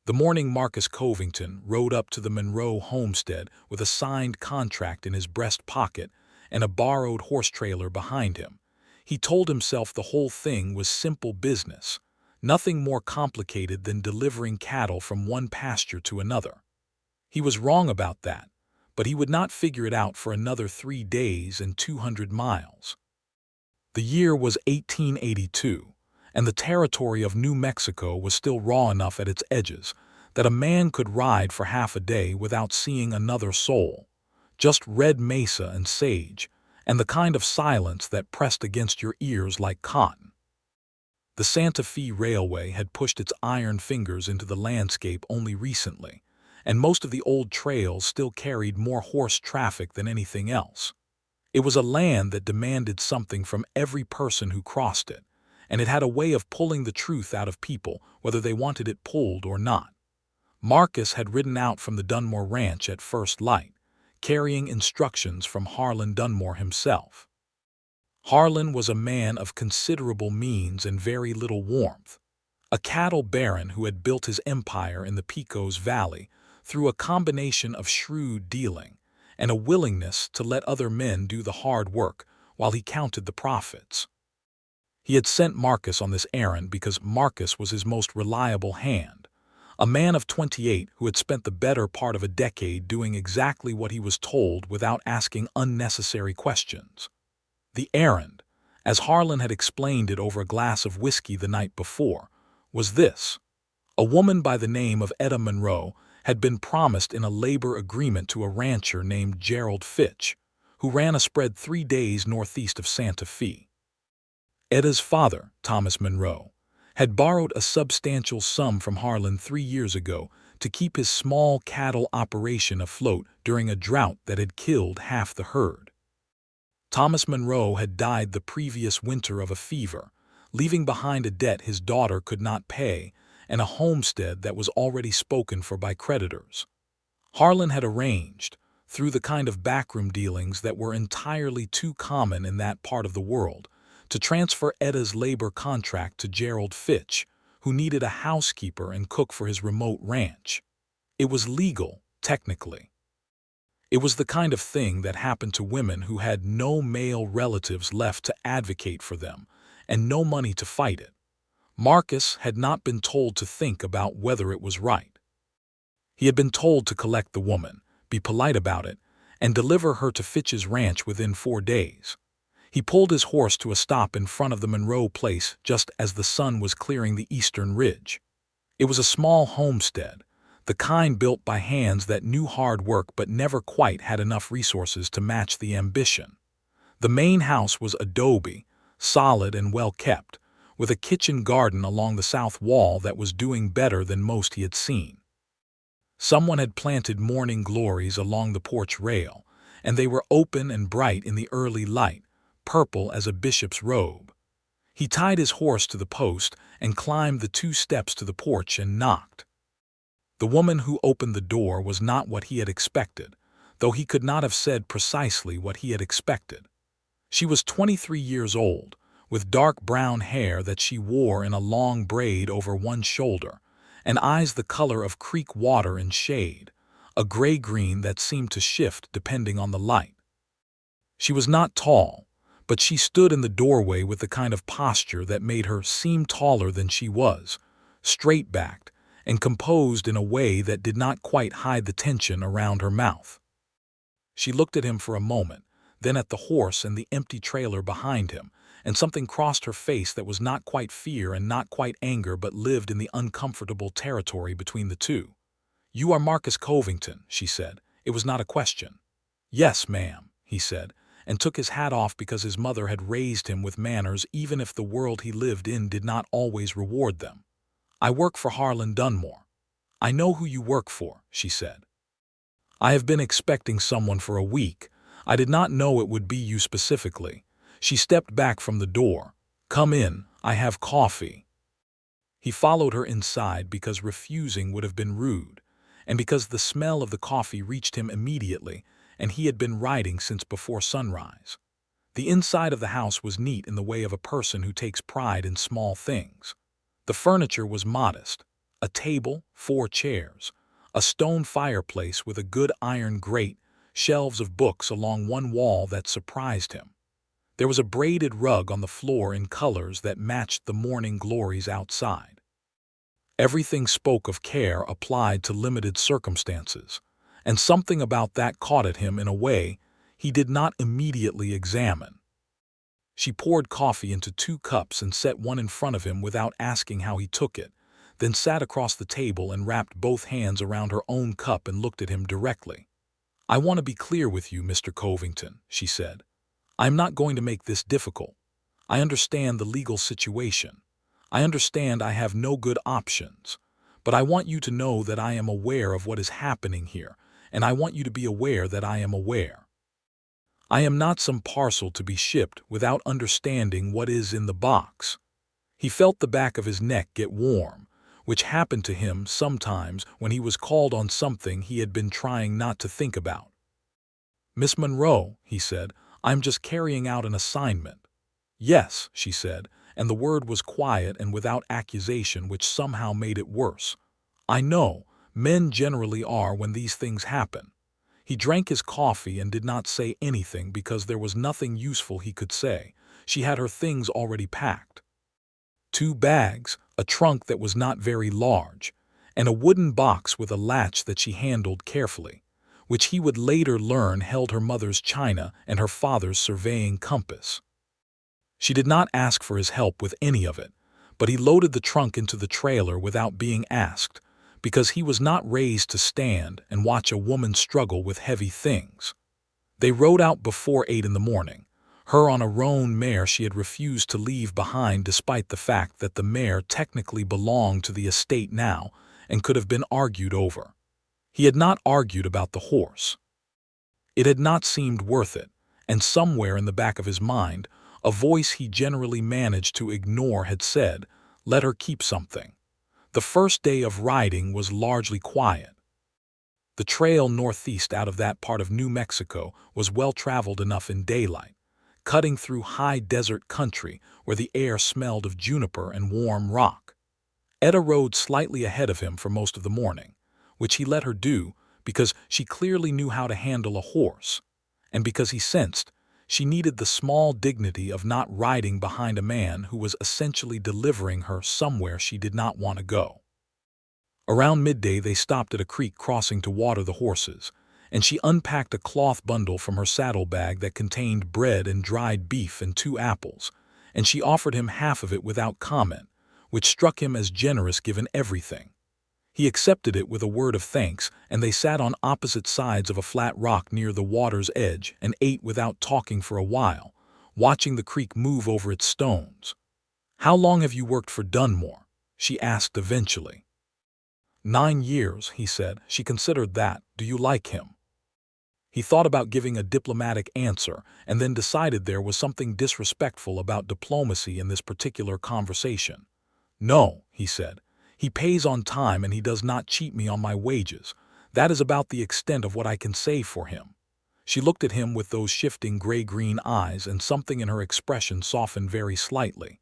The morning Marcus Covington rode up to the Monroe homestead with a signed contract in his breast pocket and a borrowed horse trailer behind him. He told himself the whole thing was simple business, nothing more complicated than delivering cattle from one pasture to another. He was wrong about that, but he would not figure it out for another 3 days and 200 miles. The year was 1882, and the territory of New Mexico was still raw enough at its edges that a man could ride for half a day without seeing another soul, just red mesa and sage, and the kind of silence that pressed against your ears like cotton. The Santa Fe Railway had pushed its iron fingers into the landscape only recently, and most of the old trails still carried more horse traffic than anything else. It was a land that demanded something from every person who crossed it, and it had a way of pulling the truth out of people whether they wanted it pulled or not. Marcus had ridden out from the Dunmore Ranch at first light, carrying instructions from Harlan Dunmore himself. Harlan was a man of considerable means and very little warmth, a cattle baron who had built his empire in the Pecos Valley through a combination of shrewd dealing and a willingness to let other men do the hard work while he counted the profits. He had sent Marcus on this errand because Marcus was his most reliable hand, a man of 28 who had spent the better part of a decade doing exactly what he was told without asking unnecessary questions. The errand, as Harlan had explained it over a glass of whiskey the night before, was this. A woman by the name of Etta Monroe had been promised in a labor agreement to a rancher named Gerald Fitch, who ran a spread 3 days northeast of Santa Fe. Etta's father, Thomas Monroe, had borrowed a substantial sum from Harlan 3 years ago to keep his small cattle operation afloat during a drought that had killed half the herd. Thomas Monroe had died the previous winter of a fever, leaving behind a debt his daughter could not pay and a homestead that was already spoken for by creditors. Harlan had arranged, through the kind of backroom dealings that were entirely too common in that part of the world, to transfer Etta's labor contract to Gerald Fitch, who needed a housekeeper and cook for his remote ranch. It was legal, technically. It was the kind of thing that happened to women who had no male relatives left to advocate for them and no money to fight it. Marcus had not been told to think about whether it was right. He had been told to collect the woman, be polite about it, and deliver her to Fitch's ranch within 4 days. He pulled his horse to a stop in front of the Monroe place just as the sun was clearing the eastern ridge. It was a small homestead, the kind built by hands that knew hard work but never quite had enough resources to match the ambition. The main house was adobe, solid and well kept, with a kitchen garden along the south wall that was doing better than most he had seen. Someone had planted morning glories along the porch rail, and they were open and bright in the early light, purple as a bishop's robe. He tied his horse to the post and climbed the 2 steps to the porch and knocked. The woman who opened the door was not what he had expected, though he could not have said precisely what he had expected. She was 23 years old, with dark brown hair that she wore in a long braid over one shoulder, and eyes the color of creek water in shade, a gray-green that seemed to shift depending on the light. She was not tall, but she stood in the doorway with the kind of posture that made her seem taller than she was, straight-backed, and composed in a way that did not quite hide the tension around her mouth. She looked at him for a moment, then at the horse and the empty trailer behind him, and something crossed her face that was not quite fear and not quite anger but lived in the uncomfortable territory between the two. "You are Marcus Covington," she said. It was not a question. "Yes, ma'am," he said, and took his hat off because his mother had raised him with manners even if the world he lived in did not always reward them. "I work for Harlan Dunmore." "I know who you work for," she said. "I have been expecting someone for a week. I did not know it would be you specifically." She stepped back from the door. "Come in, I have coffee." He followed her inside because refusing would have been rude, and because the smell of the coffee reached him immediately, and he had been riding since before sunrise. The inside of the house was neat in the way of a person who takes pride in small things. The furniture was modest, a table, 4 chairs, a stone fireplace with a good iron grate, shelves of books along one wall that surprised him. There was a braided rug on the floor in colors that matched the morning glories outside. Everything spoke of care applied to limited circumstances, and something about that caught at him in a way he did not immediately examine. She poured coffee into 2 cups and set one in front of him without asking how he took it, then sat across the table and wrapped both hands around her own cup and looked at him directly. "I want to be clear with you, Mr. Covington," she said. "I'm not going to make this difficult. I understand the legal situation. I understand I have no good options. But I want you to know that I am aware of what is happening here, and I want you to be aware that I am aware. I am not some parcel to be shipped without understanding what is in the box." He felt the back of his neck get warm, which happened to him sometimes when he was called on something he had been trying not to think about. "Miss Monroe," he said, "I'm just carrying out an assignment." "Yes," she said, and the word was quiet and without accusation, which somehow made it worse. "I know, men generally are when these things happen." He drank his coffee and did not say anything because there was nothing useful he could say. She had her things already packed. 2 bags, a trunk that was not very large, and a wooden box with a latch that she handled carefully, which he would later learn held her mother's china and her father's surveying compass. She did not ask for his help with any of it, but he loaded the trunk into the trailer without being asked, because he was not raised to stand and watch a woman struggle with heavy things. They rode out before 8 in the morning, her on a roan mare she had refused to leave behind despite the fact that the mare technically belonged to the estate now and could have been argued over. He had not argued about the horse. It had not seemed worth it, and somewhere in the back of his mind, a voice he generally managed to ignore had said, "Let her keep something." The first day of riding was largely quiet. The trail northeast out of that part of New Mexico was well traveled enough in daylight, cutting through high desert country where the air smelled of juniper and warm rock. Etta rode slightly ahead of him for most of the morning, which he let her do because she clearly knew how to handle a horse, and because he sensed she needed the small dignity of not riding behind a man who was essentially delivering her somewhere she did not want to go. Around midday they stopped at a creek crossing to water the horses, and she unpacked a cloth bundle from her saddlebag that contained bread and dried beef and 2 apples, and she offered him half of it without comment, which struck him as generous given everything. He accepted it with a word of thanks, and they sat on opposite sides of a flat rock near the water's edge and ate without talking for a while, watching the creek move over its stones. "How long have you worked for Dunmore?" she asked eventually. 9 years, he said. She considered that. "Do you like him?" He thought about giving a diplomatic answer and then decided there was something disrespectful about diplomacy in this particular conversation. "No," he said. "He pays on time and he does not cheat me on my wages. That is about the extent of what I can say for him." She looked at him with those shifting gray-green eyes, and something in her expression softened very slightly.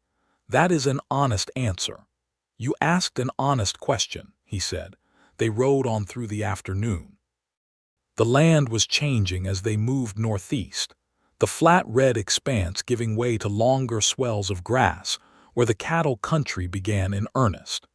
"That is an honest answer. You asked an honest question," he said. They rode on through the afternoon. The land was changing as they moved northeast, the flat red expanse giving way to longer swells of grass, where the cattle country began in earnest.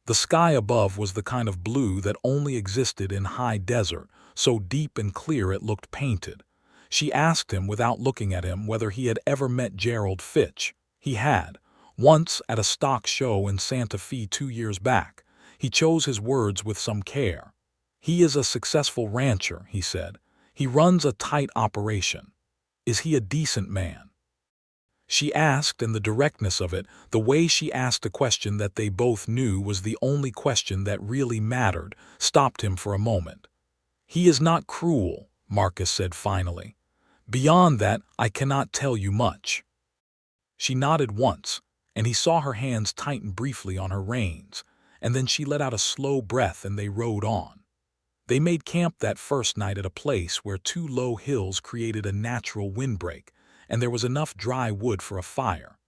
The sky above was the kind of blue that only existed in high desert, so deep and clear it looked painted. She asked him without looking at him whether he had ever met Gerald Fitch. He had, once at a stock show in Santa Fe 2 years back. He chose his words with some care. "He is a successful rancher," he said. "He runs a tight operation. Is he a decent man?" She asked, and the directness of it, the way she asked a question that they both knew was the only question that really mattered, stopped him for a moment. "He is not cruel," Marcus said finally. "Beyond that, I cannot tell you much." She nodded once, and he saw her hands tighten briefly on her reins, and then she let out a slow breath and they rode on. They made camp that first night at a place where 2 low hills created a natural windbreak, and there was enough dry wood for a fire.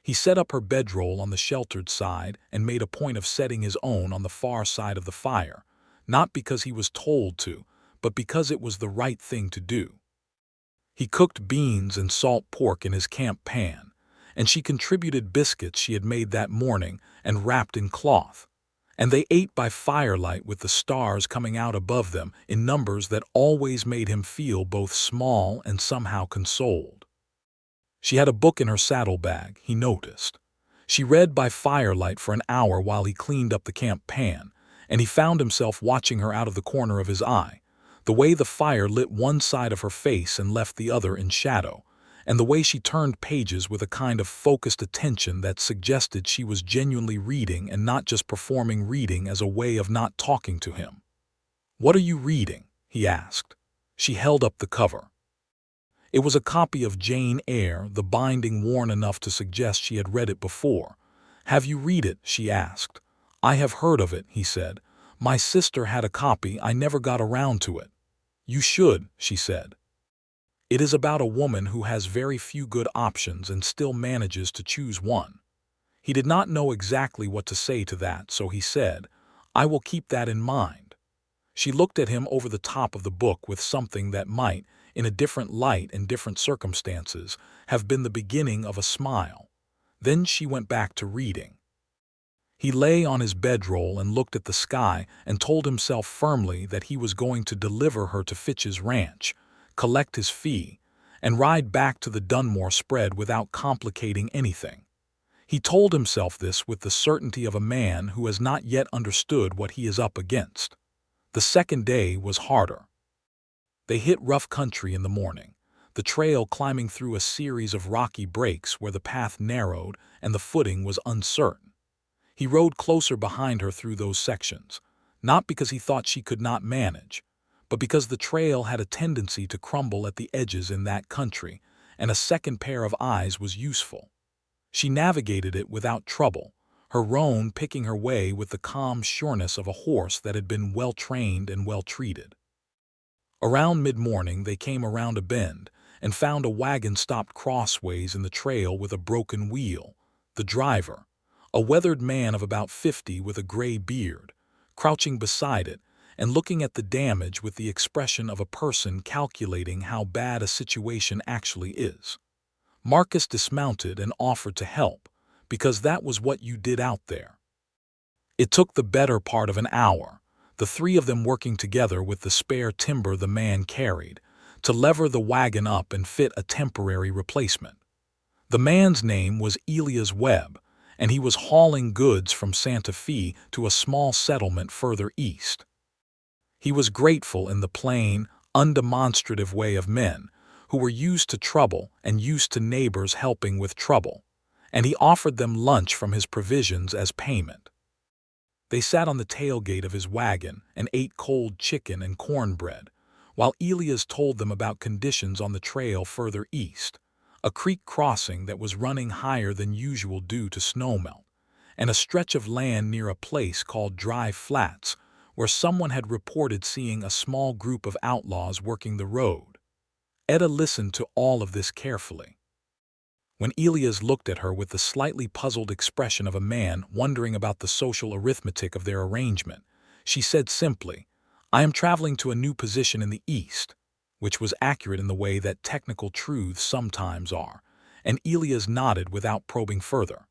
He set up her bedroll on the sheltered side and made a point of setting his own on the far side of the fire, not because he was told to, but because it was the right thing to do. He cooked beans and salt pork in his camp pan, and she contributed biscuits she had made that morning and wrapped in cloth, and they ate by firelight with the stars coming out above them in numbers that always made him feel both small and somehow consoled. She had a book in her saddlebag, he noticed. She read by firelight for an hour while he cleaned up the camp pan, and he found himself watching her out of the corner of his eye, the way the fire lit one side of her face and left the other in shadow, and the way she turned pages with a kind of focused attention that suggested she was genuinely reading and not just performing reading as a way of not talking to him. "What are you reading?" he asked. She held up the cover. It was a copy of Jane Eyre, the binding worn enough to suggest she had read it before. "Have you read it?" she asked. "I have heard of it," he said. "My sister had a copy. I never got around to it." "You should," she said. "It is about a woman who has very few good options and still manages to choose one." He did not know exactly what to say to that, so he said, "I will keep that in mind." She looked at him over the top of the book with something that might, in a different light and different circumstances, have been the beginning of a smile. Then she went back to reading. He lay on his bedroll and looked at the sky and told himself firmly that he was going to deliver her to Fitch's ranch, collect his fee, and ride back to the Dunmore spread without complicating anything. He told himself this with the certainty of a man who has not yet understood what he is up against. The second day was harder. They hit rough country in the morning, the trail climbing through a series of rocky breaks where the path narrowed and the footing was uncertain. He rode closer behind her through those sections, not because he thought she could not manage, but because the trail had a tendency to crumble at the edges in that country, and a second pair of eyes was useful. She navigated it without trouble, her roan picking her way with the calm sureness of a horse that had been well trained and well treated. Around mid-morning they came around a bend and found a wagon stopped crossways in the trail with a broken wheel. The driver, a weathered man of about 50 with a gray beard, crouching beside it and looking at the damage with the expression of a person calculating how bad a situation actually is. Marcus dismounted and offered to help, because that was what you did out there. It took the better part of an hour, the three of them working together with the spare timber the man carried, to lever the wagon up and fit a temporary replacement. The man's name was Elias Webb, and he was hauling goods from Santa Fe to a small settlement further east. He was grateful in the plain, undemonstrative way of men who were used to trouble and used to neighbors helping with trouble, and he offered them lunch from his provisions as payment. They sat on the tailgate of his wagon and ate cold chicken and cornbread, while Elias told them about conditions on the trail further east, a creek crossing that was running higher than usual due to snowmelt, and a stretch of land near a place called Dry Flats, where someone had reported seeing a small group of outlaws working the road. Etta listened to all of this carefully. When Elias looked at her with the slightly puzzled expression of a man wondering about the social arithmetic of their arrangement, she said simply, "I am traveling to a new position in the East," which was accurate in the way that technical truths sometimes are, and Elias nodded without probing further.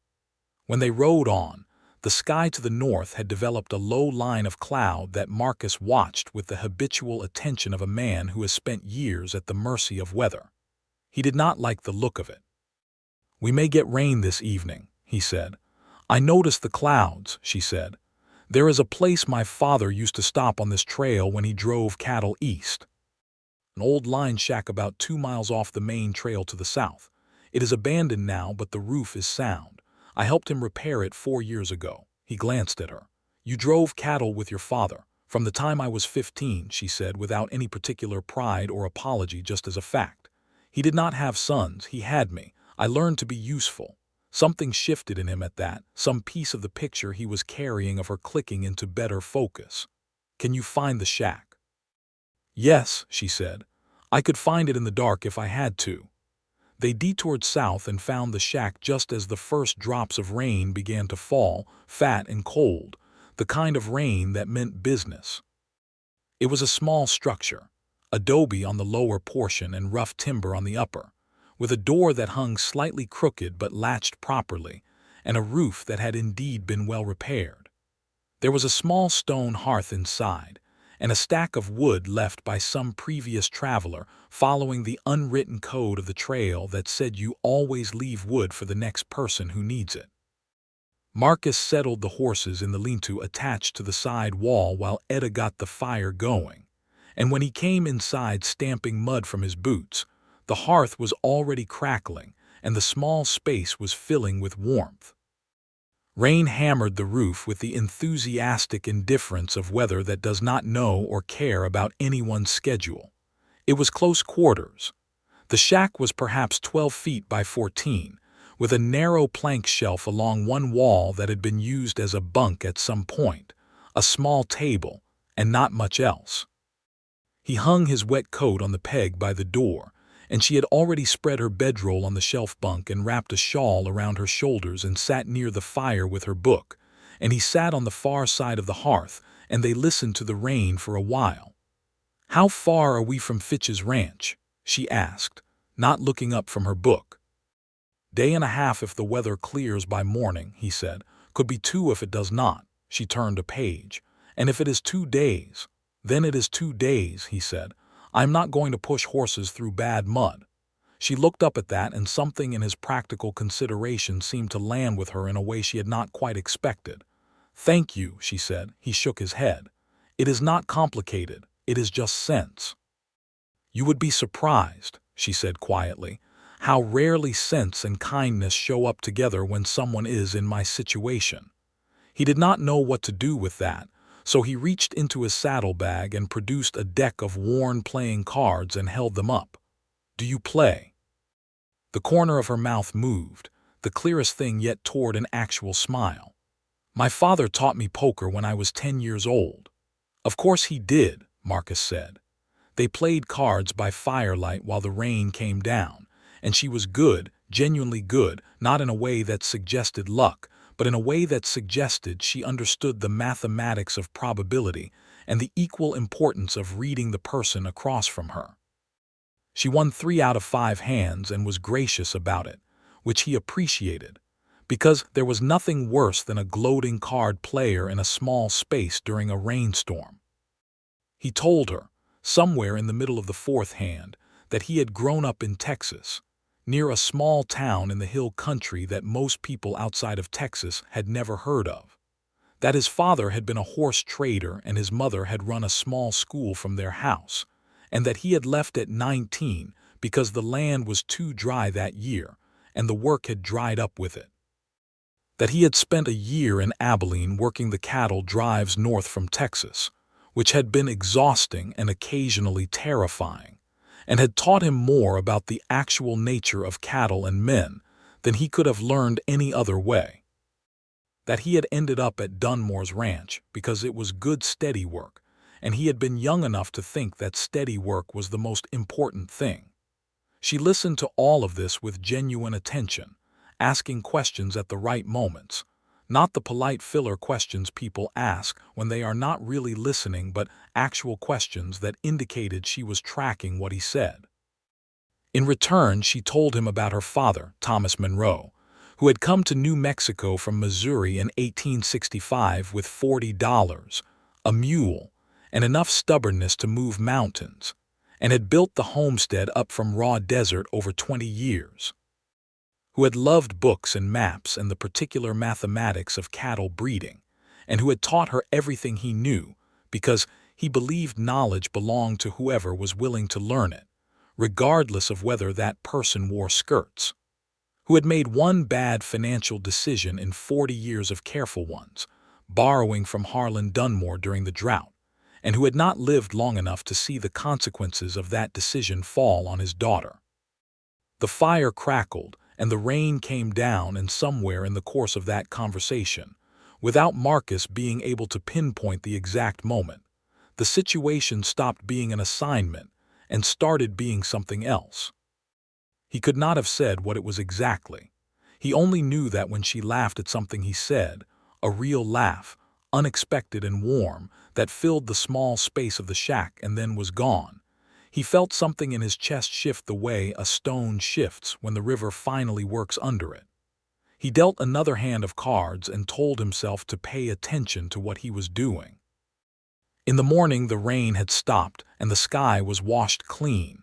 When they rode on, the sky to the north had developed a low line of cloud that Marcus watched with the habitual attention of a man who has spent years at the mercy of weather. He did not like the look of it. "We may get rain this evening," he said. "I noticed the clouds," she said. "There is a place my father used to stop on this trail when he drove cattle east. An old line shack about 2 miles off the main trail to the south. It is abandoned now, but the roof is sound. I helped him repair it 4 years ago." He glanced at her. "You drove cattle with your father." "From the time I was 15, she said without any particular pride or apology, just as a fact. "He did not have sons, he had me. I learned to be useful." Something shifted in him at that, some piece of the picture he was carrying of her clicking into better focus. "Can you find the shack?" "Yes," she said. "I could find it in the dark if I had to." They detoured south and found the shack just as the first drops of rain began to fall, fat and cold, the kind of rain that meant business. It was a small structure, adobe on the lower portion and rough timber on the upper, with a door that hung slightly crooked but latched properly, and a roof that had indeed been well repaired. There was a small stone hearth inside, and a stack of wood left by some previous traveler following the unwritten code of the trail that said you always leave wood for the next person who needs it. Marcus settled the horses in the lean-to attached to the side wall while Etta got the fire going, and when he came inside stamping mud from his boots, the hearth was already crackling and the small space was filling with warmth. Rain hammered the roof with the enthusiastic indifference of weather that does not know or care about anyone's schedule. It was close quarters. The shack was perhaps 12 feet by 14, with a narrow plank shelf along one wall that had been used as a bunk at some point, a small table, and not much else. He hung his wet coat on the peg by the door, and she had already spread her bedroll on the shelf bunk and wrapped a shawl around her shoulders and sat near the fire with her book, and he sat on the far side of the hearth, and they listened to the rain for a while. "How far are we from Fitch's ranch?" she asked, not looking up from her book. "Day and a half if the weather clears by morning," he said. "Could be 2 if it does not." She turned a page. "And if it is 2 days, then it is 2 days," he said. "I'm not going to push horses through bad mud." She looked up at that, and something in his practical consideration seemed to land with her in a way she had not quite expected. "Thank you," she said. He shook his head. "It is not complicated. It is just sense." "You would be surprised," she said quietly, "how rarely sense and kindness show up together when someone is in my situation." He did not know what to do with that, so he reached into his saddlebag and produced a deck of worn playing cards and held them up. "Do you play?" The corner of her mouth moved, the clearest thing yet toward an actual smile. "My father taught me poker when I was 10 years old." "Of course he did," Marcus said. They played cards by firelight while the rain came down, and she was good, genuinely good, not in a way that suggested luck, but in a way that suggested she understood the mathematics of probability and the equal importance of reading the person across from her. She won 3 out of 5 hands and was gracious about it, which he appreciated, because there was nothing worse than a gloating card player in a small space during a rainstorm. He told her, somewhere in the middle of the 4th hand, that he had grown up in Texas, near a small town in the hill country that most people outside of Texas had never heard of. That his father had been a horse trader and his mother had run a small school from their house, and that he had left at 19 because the land was too dry that year, and the work had dried up with it. That he had spent a year in Abilene working the cattle drives north from Texas, which had been exhausting and occasionally terrifying, and had taught him more about the actual nature of cattle and men than he could have learned any other way. That he had ended up at Dunmore's ranch because it was good steady work, and he had been young enough to think that steady work was the most important thing. She listened to all of this with genuine attention, asking questions at the right moments, not the polite filler questions people ask when they are not really listening, but actual questions that indicated she was tracking what he said. In return, she told him about her father, Thomas Monroe, who had come to New Mexico from Missouri in 1865 with $40, a mule, and enough stubbornness to move mountains, and had built the homestead up from raw desert over 20 years. Who had loved books and maps and the particular mathematics of cattle breeding, and who had taught her everything he knew because he believed knowledge belonged to whoever was willing to learn it, regardless of whether that person wore skirts. Who had made one bad financial decision in 40 years of careful ones, borrowing from Harlan Dunmore during the drought, and who had not lived long enough to see the consequences of that decision fall on his daughter. The fire crackled, and the rain came down, and somewhere in the course of that conversation, without Marcus being able to pinpoint the exact moment, the situation stopped being an assignment and started being something else. He could not have said what it was exactly. He only knew that when she laughed at something he said, a real laugh, unexpected and warm, that filled the small space of the shack and then was gone. He felt something in his chest shift the way a stone shifts when the river finally works under it. He dealt another hand of cards and told himself to pay attention to what he was doing. In the morning the rain had stopped and the sky was washed clean,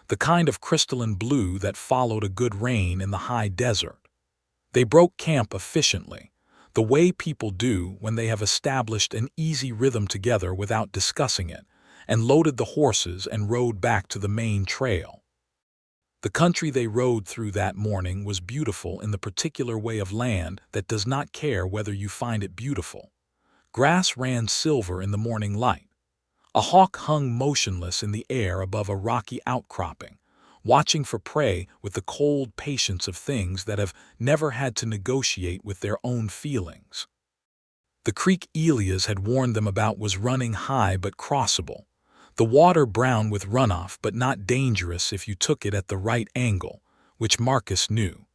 the kind of crystalline blue that followed a good rain in the high desert. They broke camp efficiently, the way people do when they have established an easy rhythm together without discussing it, and loaded the horses and rode back to the main trail. The country they rode through that morning was beautiful in the particular way of land that does not care whether you find it beautiful. Grass ran silver in the morning light. A hawk hung motionless in the air above a rocky outcropping, watching for prey with the cold patience of things that have never had to negotiate with their own feelings. The creek Elias had warned them about was running high but crossable, the water brown with runoff but not dangerous if you took it at the right angle, which Marcus knew,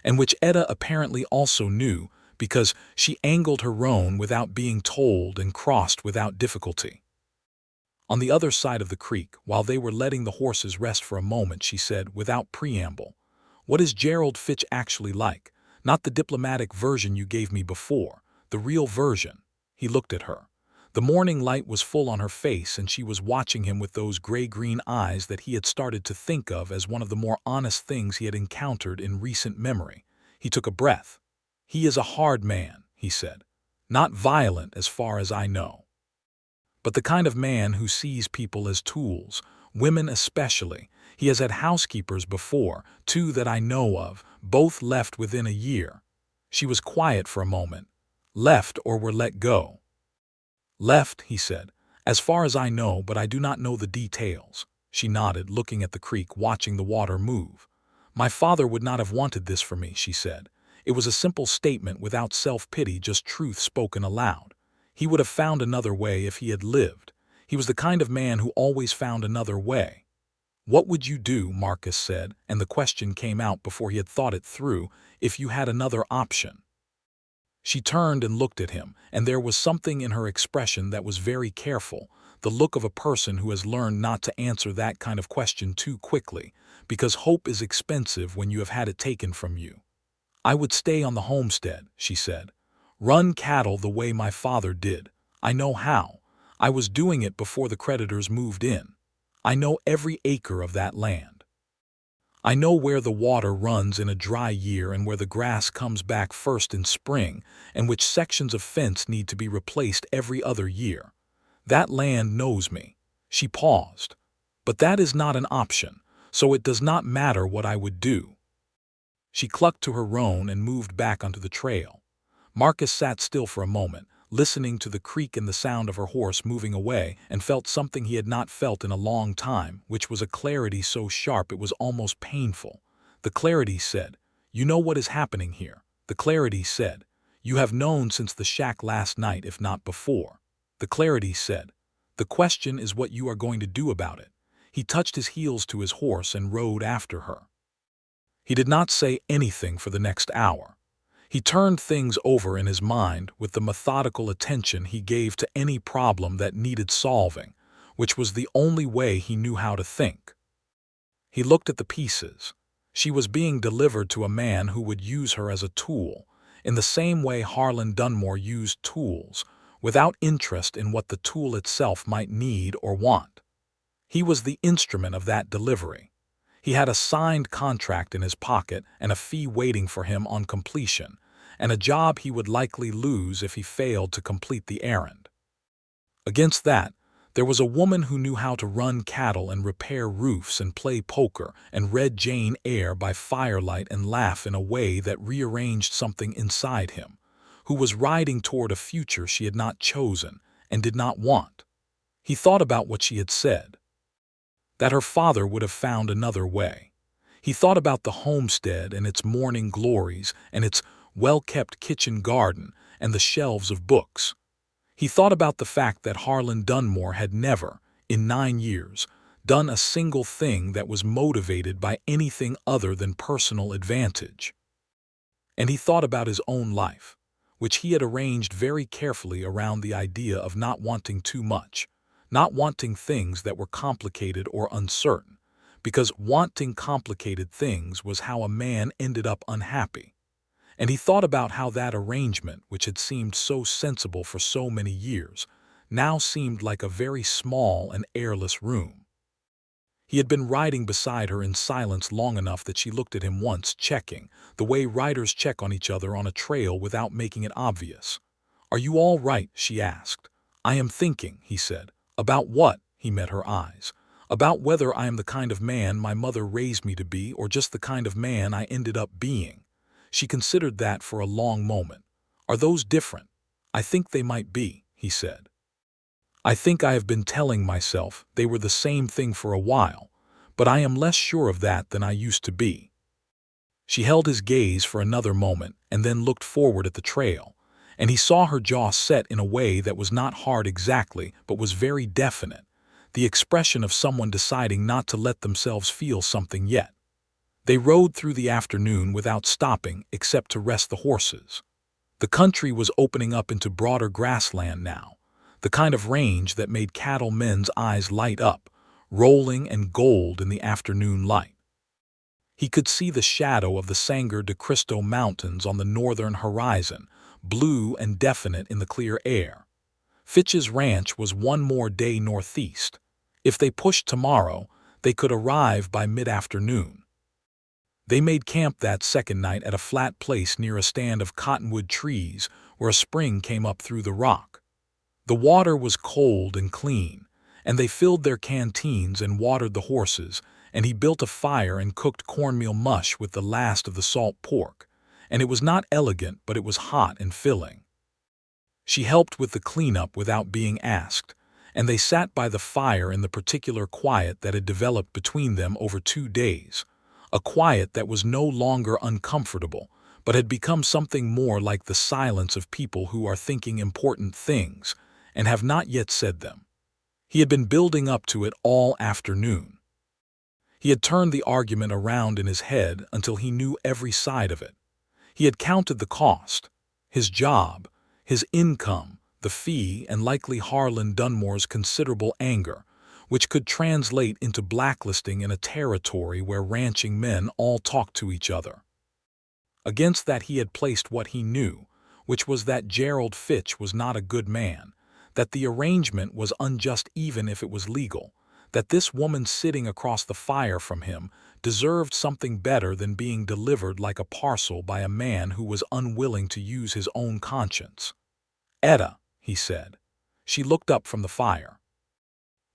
and which Etta apparently also knew because she angled her roan without being told and crossed without difficulty. On the other side of the creek, while they were letting the horses rest for a moment, she said, without preamble, "What is Gerald Fitch actually like? Not the diplomatic version you gave me before, the real version." He looked at her. The morning light was full on her face and she was watching him with those gray-green eyes that he had started to think of as one of the more honest things he had encountered in recent memory. He took a breath. "He is a hard man," he said. "Not violent as far as I know, but the kind of man who sees people as tools, women especially. He has had housekeepers before, 2 that I know of, both left within a year." She was quiet for a moment. "Left or were let go?" "Left," he said, "as far as I know, but I do not know the details." She nodded, looking at the creek, watching the water move. "My father would not have wanted this for me," she said. It was a simple statement without self-pity, just truth spoken aloud. He would have found another way if he had lived. He was the kind of man who always found another way. "What would you do," Marcus said, and the question came out before he had thought it through, "if you had another option?" She turned and looked at him, and there was something in her expression that was very careful, the look of a person who has learned not to answer that kind of question too quickly, because hope is expensive when you have had it taken from you. "I would stay on the homestead," she said. "Run cattle the way my father did. I know how. I was doing it before the creditors moved in. I know every acre of that land. I know where the water runs in a dry year and where the grass comes back first in spring, and which sections of fence need to be replaced every other year. That land knows me." She paused. "But that is not an option, so it does not matter what I would do." She clucked to her roan and moved back onto the trail. Marcus sat still for a moment, listening to the creak and the sound of her horse moving away, and felt something he had not felt in a long time, which was a clarity so sharp it was almost painful. The clarity said, "You know what is happening here." The clarity said, "You have known since the shack last night, if not before." The clarity said, "The question is what you are going to do about it." He touched his heels to his horse and rode after her. He did not say anything for the next hour. He turned things over in his mind with the methodical attention he gave to any problem that needed solving, which was the only way he knew how to think. He looked at the pieces. She was being delivered to a man who would use her as a tool, in the same way Harlan Dunmore used tools, without interest in what the tool itself might need or want. He was the instrument of that delivery. He had a signed contract in his pocket and a fee waiting for him on completion, and a job he would likely lose if he failed to complete the errand. Against that, there was a woman who knew how to run cattle and repair roofs and play poker and read Jane Eyre by firelight and laugh in a way that rearranged something inside him, who was riding toward a future she had not chosen and did not want. He thought about what she had said, that her father would have found another way. He thought about the homestead and its morning glories and its well-kept kitchen garden and the shelves of books. He thought about the fact that Harlan Dunmore had never, in 9 years, done a single thing that was motivated by anything other than personal advantage. And he thought about his own life, which he had arranged very carefully around the idea of not wanting too much, not wanting things that were complicated or uncertain, because wanting complicated things was how a man ended up unhappy. And he thought about how that arrangement, which had seemed so sensible for so many years, now seemed like a very small and airless room. He had been riding beside her in silence long enough that she looked at him once, checking, the way riders check on each other on a trail without making it obvious. "Are you all right?" she asked. "I am thinking," he said. "About what?" He met her eyes. "About whether I am the kind of man my mother raised me to be or just the kind of man I ended up being." She considered that for a long moment. "Are those different?" "I think they might be," he said. "I think I have been telling myself they were the same thing for a while, but I am less sure of that than I used to be." She held his gaze for another moment and then looked forward at the trail, and he saw her jaw set in a way that was not hard exactly but was very definite, the expression of someone deciding not to let themselves feel something yet. They rode through the afternoon without stopping except to rest the horses. The country was opening up into broader grassland now, the kind of range that made cattlemen's eyes light up, rolling and gold in the afternoon light. He could see the shadow of the Sangre de Cristo Mountains on the northern horizon, blue and definite in the clear air. Fitch's ranch was one more day northeast. If they pushed tomorrow, they could arrive by mid-afternoon. They made camp that second night at a flat place near a stand of cottonwood trees where a spring came up through the rock. The water was cold and clean, and they filled their canteens and watered the horses, and he built a fire and cooked cornmeal mush with the last of the salt pork, and it was not elegant, but it was hot and filling. She helped with the cleanup without being asked, and they sat by the fire in the particular quiet that had developed between them over 2 days, a quiet that was no longer uncomfortable, but had become something more like the silence of people who are thinking important things and have not yet said them. He had been building up to it all afternoon. He had turned the argument around in his head until he knew every side of it. He had counted the cost, his job, his income, the fee, and likely Harlan Dunmore's considerable anger, which could translate into blacklisting in a territory where ranching men all talked to each other. Against that he had placed what he knew, which was that Gerald Fitch was not a good man, that the arrangement was unjust even if it was legal, that this woman sitting across the fire from him deserved something better than being delivered like a parcel by a man who was unwilling to use his own conscience. "Etta," he said. She looked up from the fire.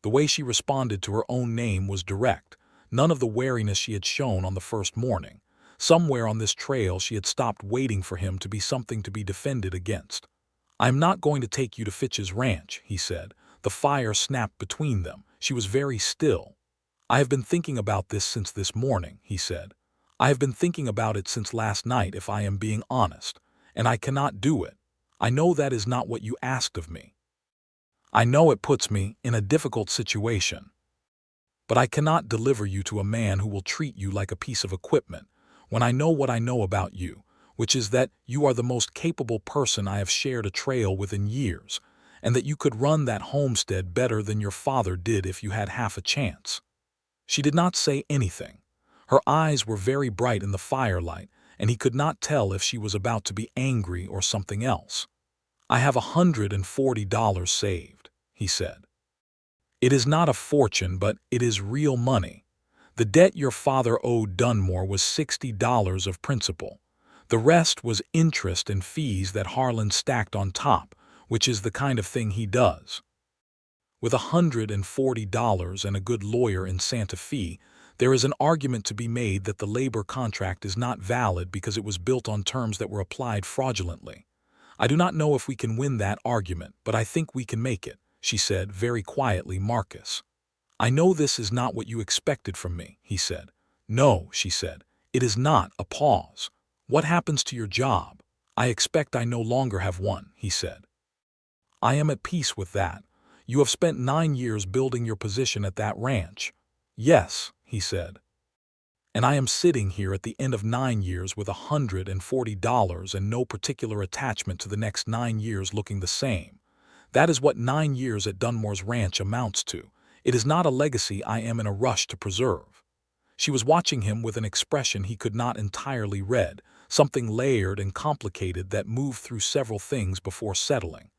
The way she responded to her own name was direct, none of the wariness she had shown on the first morning. Somewhere on this trail she had stopped waiting for him to be something to be defended against. "I am not going to take you to Fitch's ranch," he said. The fire snapped between them. She was very still. "I have been thinking about this since this morning," he said. "I have been thinking about it since last night, if I am being honest, and I cannot do it. I know that is not what you asked of me. I know it puts me in a difficult situation. But I cannot deliver you to a man who will treat you like a piece of equipment, when I know what I know about you, which is that you are the most capable person I have shared a trail with in years, and that you could run that homestead better than your father did if you had half a chance." She did not say anything. Her eyes were very bright in the firelight, and he could not tell if she was about to be angry or something else. "I have $140 saved," he said. "It is not a fortune, but it is real money. The debt your father owed Dunmore was $60 of principal. The rest was interest and fees that Harlan stacked on top, which is the kind of thing he does. With $140 and a good lawyer in Santa Fe, there is an argument to be made that the labor contract is not valid because it was built on terms that were applied fraudulently. I do not know if we can win that argument, but I think we can make it," she said very quietly. "Marcus, I know this is not what you expected from me," he said. "No," she said, "it is not." A pause. "What happens to your job?" "I expect I no longer have one," he said. "I am at peace with that. You have spent 9 years building your position at that ranch. "Yes," he said. "And I am sitting here at the end of 9 years with $140 and no particular attachment to the next 9 years looking the same. That is what 9 years at Dunmore's ranch amounts to. It is not a legacy I am in a rush to preserve." She was watching him with an expression he could not entirely read, something layered and complicated that moved through several things before settling.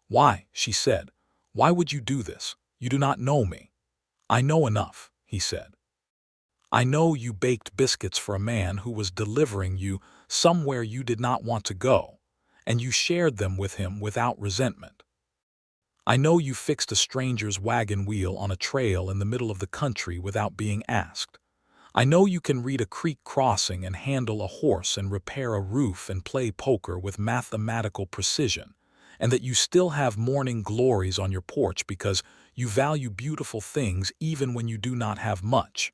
"Why?" she said. "Why would you do this? You do not know me." "I know enough," he said. "I know you baked biscuits for a man who was delivering you somewhere you did not want to go, and you shared them with him without resentment. I know you fixed a stranger's wagon wheel on a trail in the middle of the country without being asked. I know you can read a creek crossing and handle a horse and repair a roof and play poker with mathematical precision, and that you still have morning glories on your porch because you value beautiful things even when you do not have much.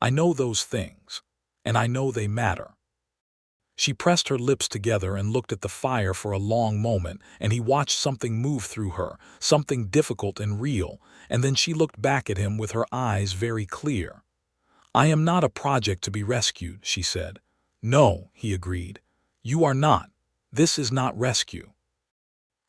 I know those things, and I know they matter." She pressed her lips together and looked at the fire for a long moment, and he watched something move through her, something difficult and real, and then she looked back at him with her eyes very clear. "I am not a project to be rescued," she said. "No," he agreed. "You are not. This is not rescue.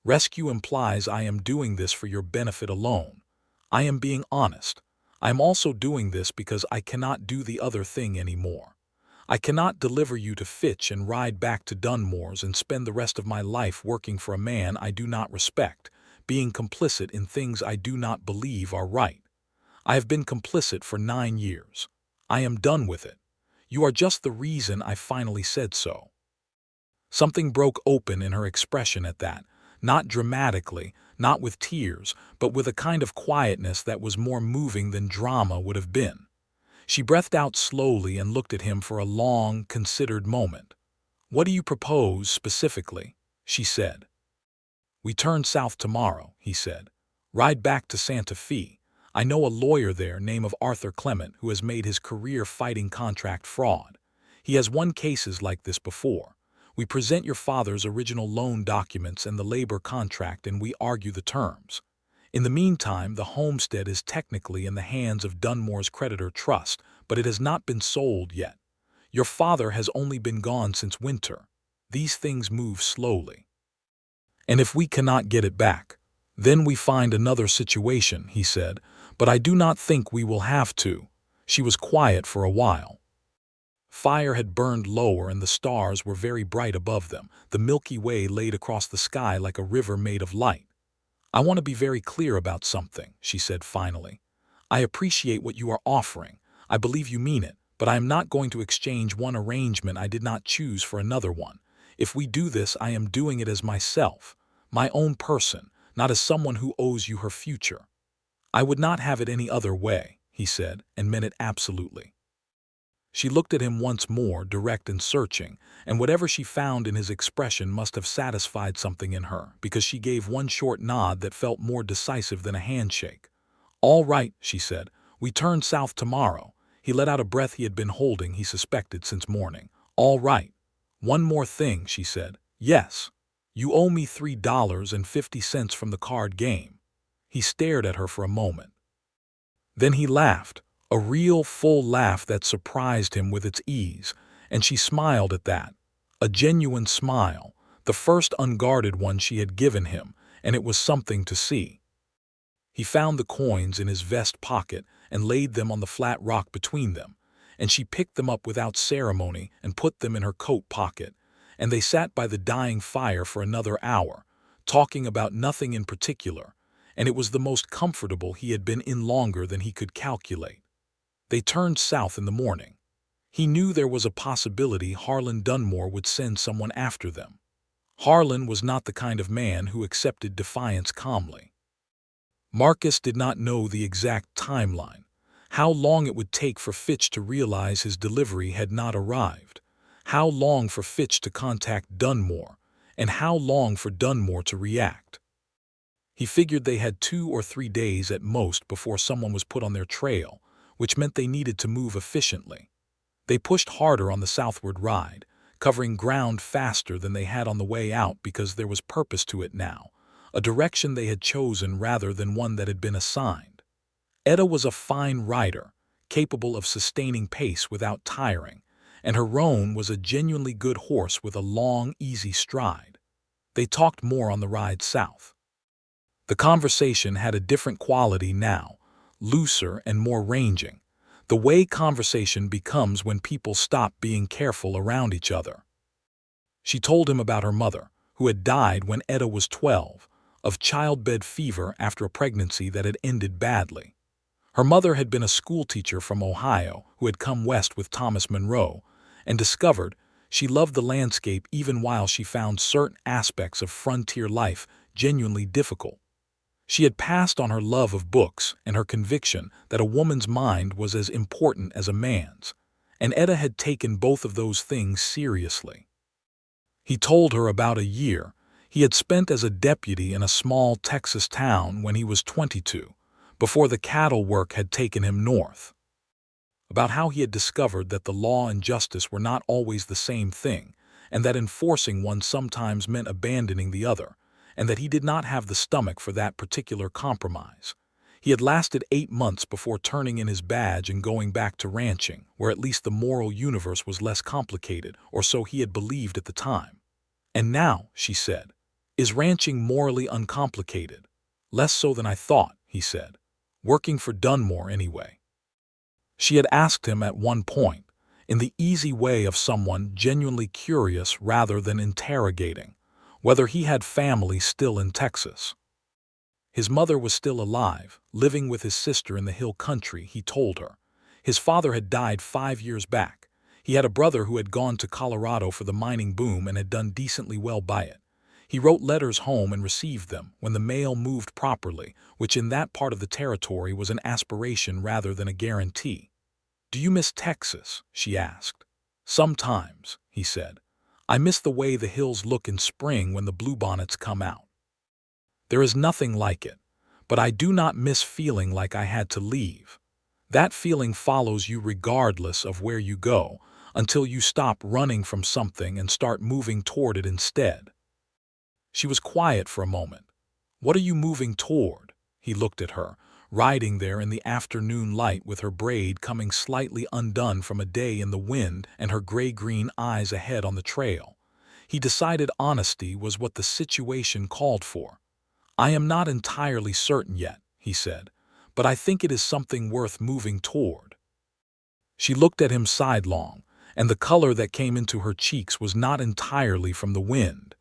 Rescue implies I am doing this for your benefit alone. I am being honest. I am also doing this because I cannot do the other thing anymore. I cannot deliver you to Fitch and ride back to Dunmore's and spend the rest of my life working for a man I do not respect, being complicit in things I do not believe are right. I have been complicit for 9 years. I am done with it. You are just the reason I finally said so." Something broke open in her expression at that, not dramatically, not with tears, but with a kind of quietness that was more moving than drama would have been. She breathed out slowly and looked at him for a long, considered moment. "What do you propose, specifically?" she said. "We turn south tomorrow," he said. "Ride back to Santa Fe. I know a lawyer there named Arthur Clement who has made his career fighting contract fraud. He has won cases like this before. We present your father's original loan documents and the labor contract and we argue the terms. In the meantime, the homestead is technically in the hands of Dunmore's creditor trust, but it has not been sold yet. Your father has only been gone since winter. These things move slowly. And if we cannot get it back, then we find another situation," he said, "but I do not think we will have to." She was quiet for a while. Fire had burned lower and the stars were very bright above them. The Milky Way laid across the sky like a river made of light. "I want to be very clear about something," she said finally. "I appreciate what you are offering. I believe you mean it, but I am not going to exchange one arrangement I did not choose for another one. If we do this, I am doing it as myself, my own person, not as someone who owes you her future. I would not have it any other way," he said, and meant it absolutely. She looked at him once more, direct and searching, and whatever she found in his expression must have satisfied something in her, because she gave one short nod that felt more decisive than a handshake. "All right," she said. "We turn south tomorrow." He let out a breath he had been holding, he suspected, since morning. "All right. One more thing," she said. "Yes. You owe me $3.50 from the card game." He stared at her for a moment. Then he laughed, a real, full laugh that surprised him with its ease, and she smiled at that. A genuine smile, the first unguarded one she had given him, and it was something to see. He found the coins in his vest pocket and laid them on the flat rock between them, and she picked them up without ceremony and put them in her coat pocket, and they sat by the dying fire for another hour, talking about nothing in particular, and it was the most comfortable he had been in longer than he could calculate. They turned south in the morning. He knew there was a possibility Harlan Dunmore would send someone after them. Harlan was not the kind of man who accepted defiance calmly. Marcus did not know the exact timeline, how long it would take for Fitch to realize his delivery had not arrived, how long for Fitch to contact Dunmore, and how long for Dunmore to react. He figured they had 2 or 3 days at most before someone was put on their trail, which meant they needed to move efficiently. They pushed harder on the southward ride, covering ground faster than they had on the way out because there was purpose to it now, a direction they had chosen rather than one that had been assigned. Etta was a fine rider, capable of sustaining pace without tiring, and her roan was a genuinely good horse with a long, easy stride. They talked more on the ride south. The conversation had a different quality now, looser and more ranging, the way conversation becomes when people stop being careful around each other. She told him about her mother, who had died when Etta was 12, of childbed fever after a pregnancy that had ended badly. Her mother had been a schoolteacher from Ohio who had come west with Thomas Monroe, and discovered she loved the landscape even while she found certain aspects of frontier life genuinely difficult. She had passed on her love of books and her conviction that a woman's mind was as important as a man's, and Etta had taken both of those things seriously. He told her about a year he had spent as a deputy in a small Texas town when he was 22, before the cattle work had taken him north. About how he had discovered that the law and justice were not always the same thing, and that enforcing one sometimes meant abandoning the other, and that he did not have the stomach for that particular compromise. He had lasted 8 months before turning in his badge and going back to ranching, where at least the moral universe was less complicated, or so he had believed at the time. And now, she said, is ranching morally uncomplicated? Less so than I thought, he said. Working for Dunmore anyway. She had asked him at one point, in the easy way of someone genuinely curious rather than interrogating, whether he had family still in Texas. His mother was still alive, living with his sister in the hill country, he told her. His father had died 5 years back. He had a brother who had gone to Colorado for the mining boom and had done decently well by it. He wrote letters home and received them when the mail moved properly, which in that part of the territory was an aspiration rather than a guarantee. "Do you miss Texas?" she asked. "Sometimes," he said. "I miss the way the hills look in spring when the bluebonnets come out. There is nothing like it, but I do not miss feeling like I had to leave. That feeling follows you regardless of where you go, until you stop running from something and start moving toward it instead." She was quiet for a moment. "What are you moving toward?" He looked at her, riding there in the afternoon light with her braid coming slightly undone from a day in the wind and her gray-green eyes ahead on the trail. He decided honesty was what the situation called for. "I am not entirely certain yet," he said, "but I think it is something worth moving toward." She looked at him sidelong, and the color that came into her cheeks was not entirely from the wind,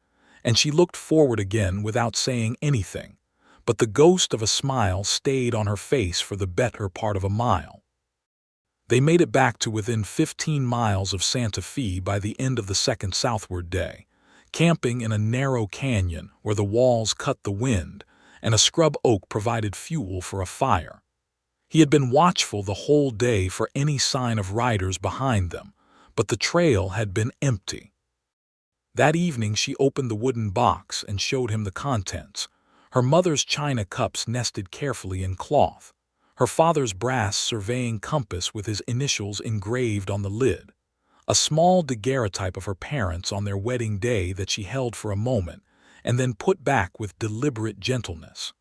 and she looked forward again without saying anything, but the ghost of a smile stayed on her face for the better part of a mile. They made it back to within 15 miles of Santa Fe by the end of the second southward day, camping in a narrow canyon where the walls cut the wind and a scrub oak provided fuel for a fire. He had been watchful the whole day for any sign of riders behind them, but the trail had been empty. That evening she opened the wooden box and showed him the contents. Her mother's china cups nested carefully in cloth, her father's brass surveying compass with his initials engraved on the lid, a small daguerreotype of her parents on their wedding day that she held for a moment and then put back with deliberate gentleness.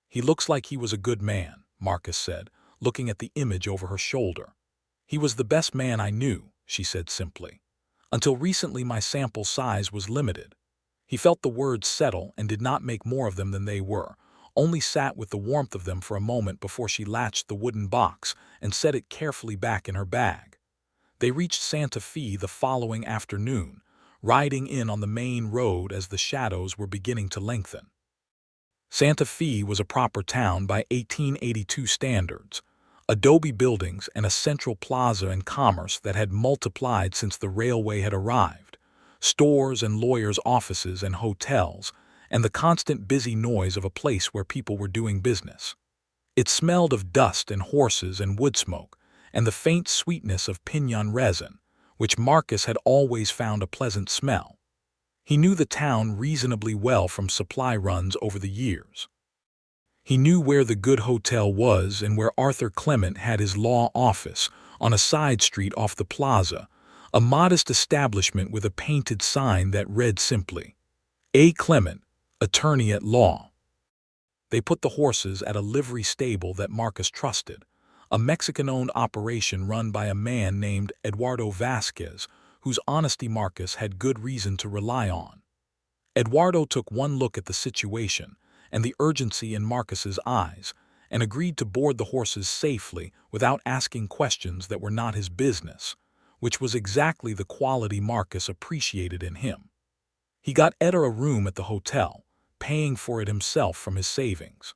"He looks like he was a good man," Marcus said, looking at the image over her shoulder. "He was the best man I knew," she said simply. "Until recently my sample size was limited." He felt the words settle and did not make more of them than they were, only sat with the warmth of them for a moment before she latched the wooden box and set it carefully back in her bag. They reached Santa Fe the following afternoon, riding in on the main road as the shadows were beginning to lengthen. Santa Fe was a proper town by 1882 standards, adobe buildings and a central plaza and commerce that had multiplied since the railway had arrived, stores and lawyers' offices and hotels, and the constant busy noise of a place where people were doing business. It smelled of dust and horses and wood smoke, and the faint sweetness of piñon resin, which Marcus had always found a pleasant smell. He knew the town reasonably well from supply runs over the years. He knew where the good hotel was and where Arthur Clement had his law office, on a side street off the plaza, a modest establishment with a painted sign that read simply, "A. Clement, Attorney at Law." They put the horses at a livery stable that Marcus trusted, a Mexican-owned operation run by a man named Eduardo Vasquez, whose honesty Marcus had good reason to rely on. Eduardo took one look at the situation and the urgency in Marcus's eyes, and agreed to board the horses safely without asking questions that were not his business, which was exactly the quality Marcus appreciated in him. He got Etta a room at the hotel, paying for it himself from his savings.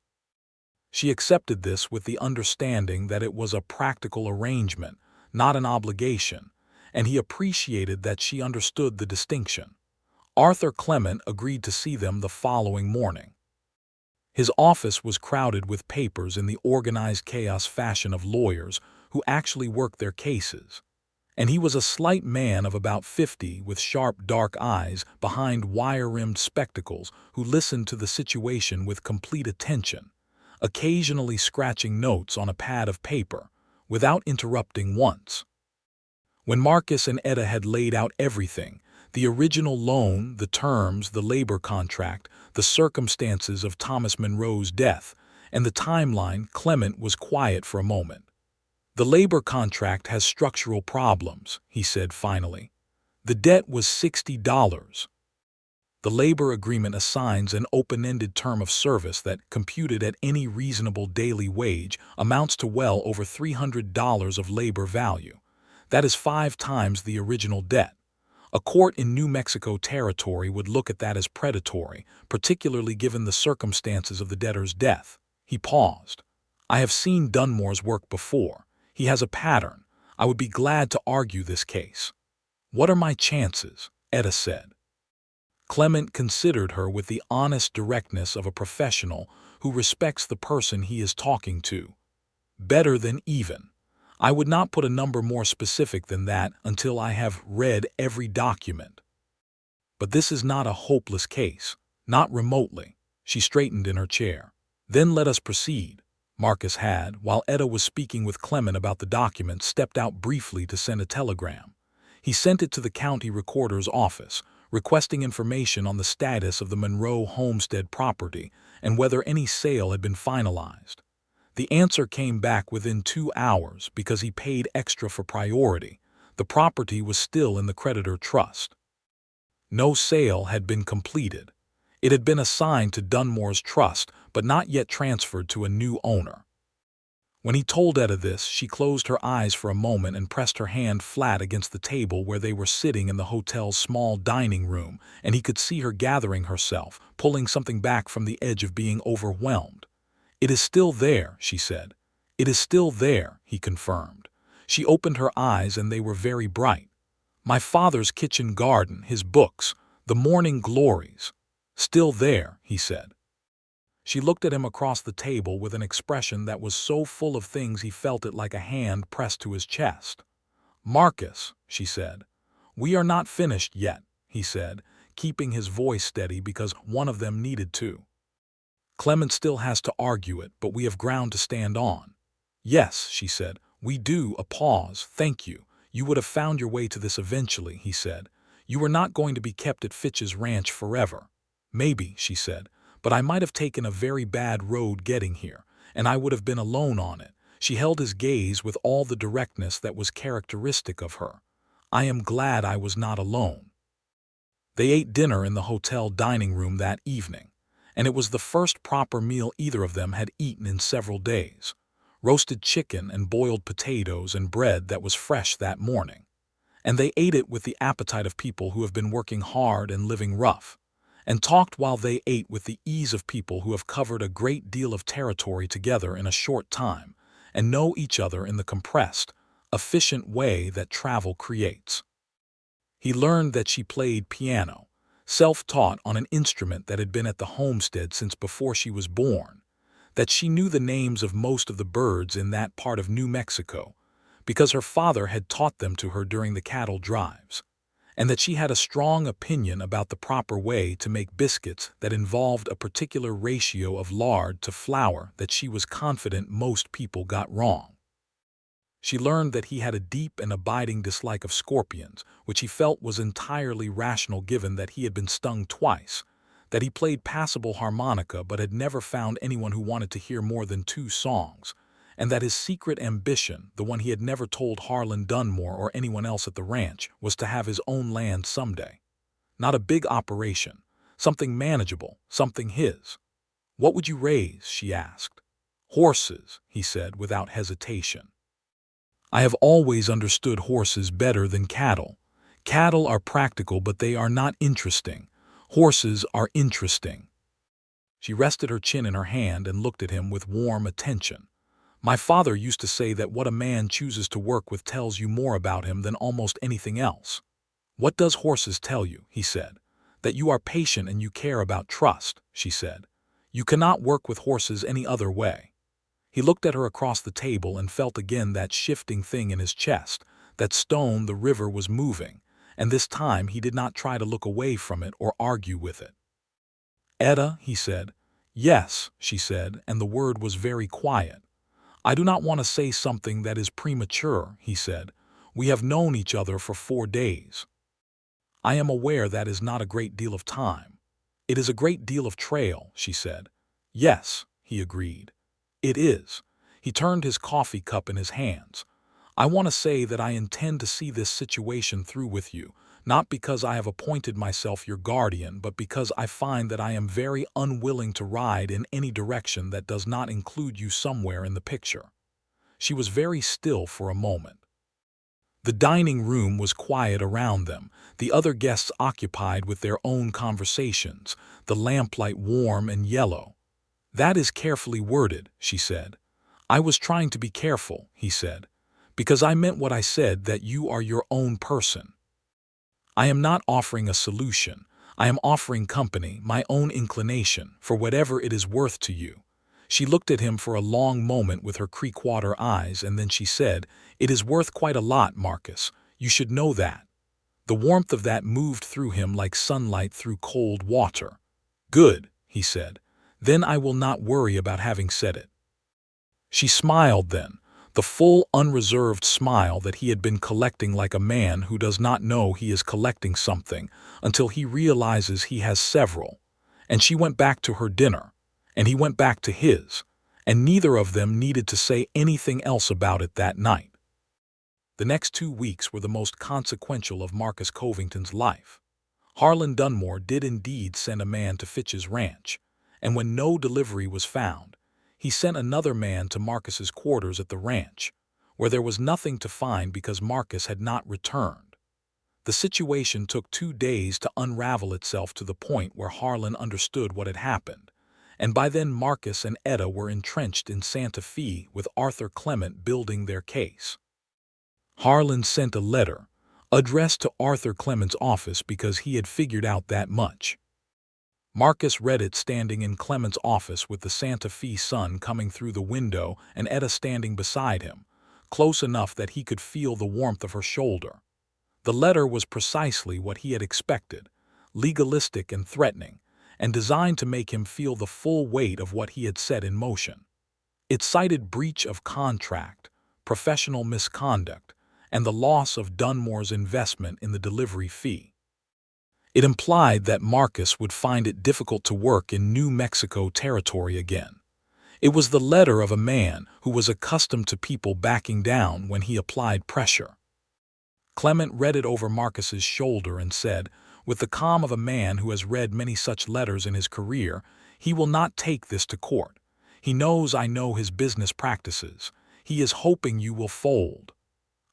She accepted this with the understanding that it was a practical arrangement, not an obligation, and he appreciated that she understood the distinction. Arthur Clement agreed to see them the following morning. His office was crowded with papers in the organized chaos fashion of lawyers who actually work their cases, and he was a slight man of about 50 with sharp dark eyes behind wire-rimmed spectacles who listened to the situation with complete attention, occasionally scratching notes on a pad of paper, without interrupting once. When Marcus and Etta had laid out everything, the original loan, the terms, the labor contract, the circumstances of Thomas Monroe's death, and the timeline, Clement was quiet for a moment. "The labor contract has structural problems," he said finally. "The debt was $60. The labor agreement assigns an open-ended term of service that, computed at any reasonable daily wage, amounts to well over $300 of labor value. That is 5 times the original debt. A court in New Mexico territory would look at that as predatory, particularly given the circumstances of the debtor's death." He paused. "I have seen Dunmore's work before. He has a pattern. I would be glad to argue this case." "What are my chances?" Etta said. Clement considered her with the honest directness of a professional who respects the person he is talking to. "Better than even. I would not put a number more specific than that until I have read every document. But this is not a hopeless case, not remotely." She straightened in her chair. "Then let us proceed." Marcus had, while Etta was speaking with Clement about the documents, stepped out briefly to send a telegram. He sent it to the county recorder's office, requesting information on the status of the Monroe homestead property and whether any sale had been finalized. The answer came back within 2 hours because he paid extra for priority. The property was still in the creditor trust. No sale had been completed. It had been assigned to Dunmore's trust, but not yet transferred to a new owner. When he told Etta this, she closed her eyes for a moment and pressed her hand flat against the table where they were sitting in the hotel's small dining room, and he could see her gathering herself, pulling something back from the edge of being overwhelmed. "It is still there," she said. "It is still there," he confirmed. She opened her eyes and they were very bright. "My father's kitchen garden, his books, the morning glories. Still there," he said. She looked at him across the table with an expression that was so full of things he felt it like a hand pressed to his chest. "Marcus," she said. "We are not finished yet," he said, keeping his voice steady because one of them needed to. "Clement still has to argue it, but we have ground to stand on." "Yes," she said, "we do." A pause. "Thank you. You would have found your way to this eventually," he said. "You were not going to be kept at Fitch's ranch forever." "Maybe," she said, "but I might have taken a very bad road getting here, and I would have been alone on it." She held his gaze with all the directness that was characteristic of her. "I am glad I was not alone." They ate dinner in the hotel dining room that evening, and it was the first proper meal either of them had eaten in several days. Roasted chicken and boiled potatoes and bread that was fresh that morning. And they ate it with the appetite of people who have been working hard and living rough, and talked while they ate with the ease of people who have covered a great deal of territory together in a short time and know each other in the compressed, efficient way that travel creates. He learned that she played piano, self-taught on an instrument that had been at the homestead since before she was born, that she knew the names of most of the birds in that part of New Mexico because her father had taught them to her during the cattle drives, and that she had a strong opinion about the proper way to make biscuits that involved a particular ratio of lard to flour that she was confident most people got wrong. She learned that he had a deep and abiding dislike of scorpions, which he felt was entirely rational given that he had been stung twice, that he played passable harmonica but had never found anyone who wanted to hear more than 2 songs, and that his secret ambition, the one he had never told Harlan Dunmore or anyone else at the ranch, was to have his own land someday. Not a big operation, something manageable, something his. "What would you raise?" she asked. "Horses," he said without hesitation. "I have always understood horses better than cattle. Cattle are practical, but they are not interesting. Horses are interesting." She rested her chin in her hand and looked at him with warm attention. "My father used to say that what a man chooses to work with tells you more about him than almost anything else." "What does horses tell you?" he said. "That you are patient and you care about trust," she said. "You cannot work with horses any other way." He looked at her across the table and felt again that shifting thing in his chest, that stone the river was moving, and this time he did not try to look away from it or argue with it. "Etta," he said. "Yes," she said, and the word was very quiet. "I do not want to say something that is premature," he said. "We have known each other for 4 days. I am aware that is not a great deal of time." "It is a great deal of trail," she said. "Yes," he agreed. "It is." He turned his coffee cup in his hands. "I want to say that I intend to see this situation through with you, not because I have appointed myself your guardian, but because I find that I am very unwilling to ride in any direction that does not include you somewhere in the picture." She was very still for a moment. The dining room was quiet around them, the other guests occupied with their own conversations, the lamplight warm and yellow. "That is carefully worded," she said. "I was trying to be careful," he said, "because I meant what I said, that you are your own person. I am not offering a solution. I am offering company, my own inclination, for whatever it is worth to you." She looked at him for a long moment with her creek-water eyes, and then she said, "It is worth quite a lot, Marcus. You should know that." The warmth of that moved through him like sunlight through cold water. "Good," he said. "Then I will not worry about having said it." She smiled then, the full, unreserved smile that he had been collecting, like a man who does not know he is collecting something until he realizes he has several. And she went back to her dinner, and he went back to his, and neither of them needed to say anything else about it that night. The next 2 weeks were the most consequential of Marcus Covington's life. Harlan Dunmore did indeed send a man to Fitch's ranch, and when no delivery was found, he sent another man to Marcus's quarters at the ranch, where there was nothing to find because Marcus had not returned. The situation took 2 days to unravel itself to the point where Harlan understood what had happened, and by then Marcus and Etta were entrenched in Santa Fe with Arthur Clement building their case. Harlan sent a letter, addressed to Arthur Clement's office because he had figured out that much. Marcus read it standing in Clement's office with the Santa Fe sun coming through the window and Etta standing beside him, close enough that he could feel the warmth of her shoulder. The letter was precisely what he had expected, legalistic and threatening, and designed to make him feel the full weight of what he had set in motion. It cited breach of contract, professional misconduct, and the loss of Dunmore's investment in the delivery fee. It implied that Marcus would find it difficult to work in New Mexico territory again. It was the letter of a man who was accustomed to people backing down when he applied pressure. Clement read it over Marcus's shoulder and said, with the calm of a man who has read many such letters in his career, "He will not take this to court. He knows I know his business practices. He is hoping you will fold."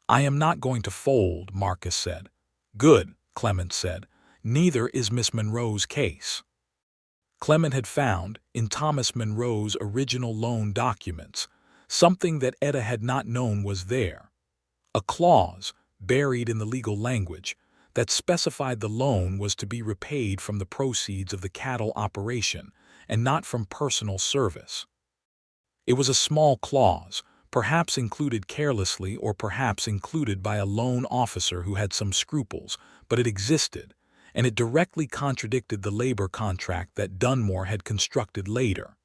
"I am not going to fold," Marcus said. "Good," Clement said. "Neither is Miss Monroe's case." Clement had found, in Thomas Monroe's original loan documents, something that Etta had not known was there. A clause, buried in the legal language, that specified the loan was to be repaid from the proceeds of the cattle operation and not from personal service. It was a small clause, perhaps included carelessly or perhaps included by a loan officer who had some scruples, but it existed, and it directly contradicted the labor contract that Dunmore had constructed later.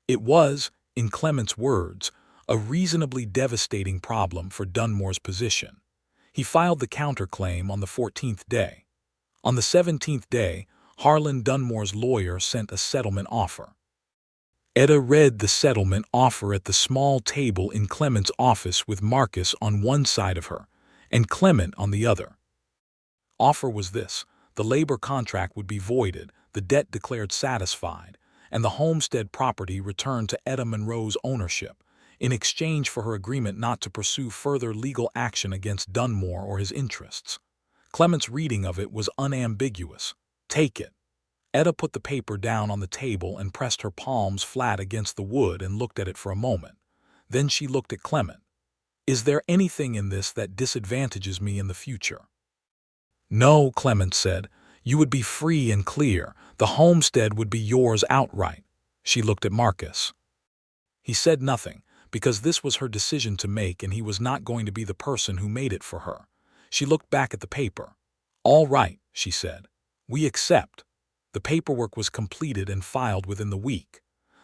It was, in Clement's words, a reasonably devastating problem for Dunmore's position. He filed the counterclaim on the 14th day. On the 17th day, Harlan Dunmore's lawyer sent a settlement offer. Etta read the settlement offer at the small table in Clement's office with Marcus on one side of her and Clement on the other. Offer was this: the labor contract would be voided, the debt declared satisfied, and the homestead property returned to Etta Monroe's ownership, in exchange for her agreement not to pursue further legal action against Dunmore or his interests. Clement's reading of it was unambiguous. Take it. Etta put the paper down on the table and pressed her palms flat against the wood and looked at it for a moment. Then she looked at Clement. Is there anything in this that disadvantages me in the future? No, Clement said. You would be free and clear. The homestead would be yours outright. She looked at Marcus. He said nothing, because this was her decision to make and he was not going to be the person who made it for her. She looked back at the paper. All right, she said. We accept. The paperwork was completed and filed within the week.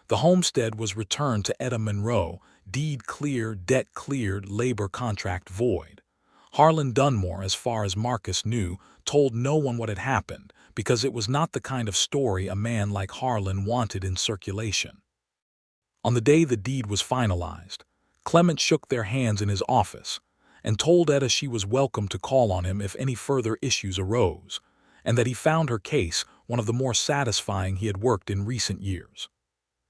The homestead was returned to Etta Monroe, deed clear, debt cleared, labor contract void. Harlan Dunmore, as far as Marcus knew, told no one what had happened, because it was not the kind of story a man like Harlan wanted in circulation. On the day the deed was finalized, Clement shook their hands in his office and told Etta she was welcome to call on him if any further issues arose, and that he found her case one of the more satisfying he had worked in recent years.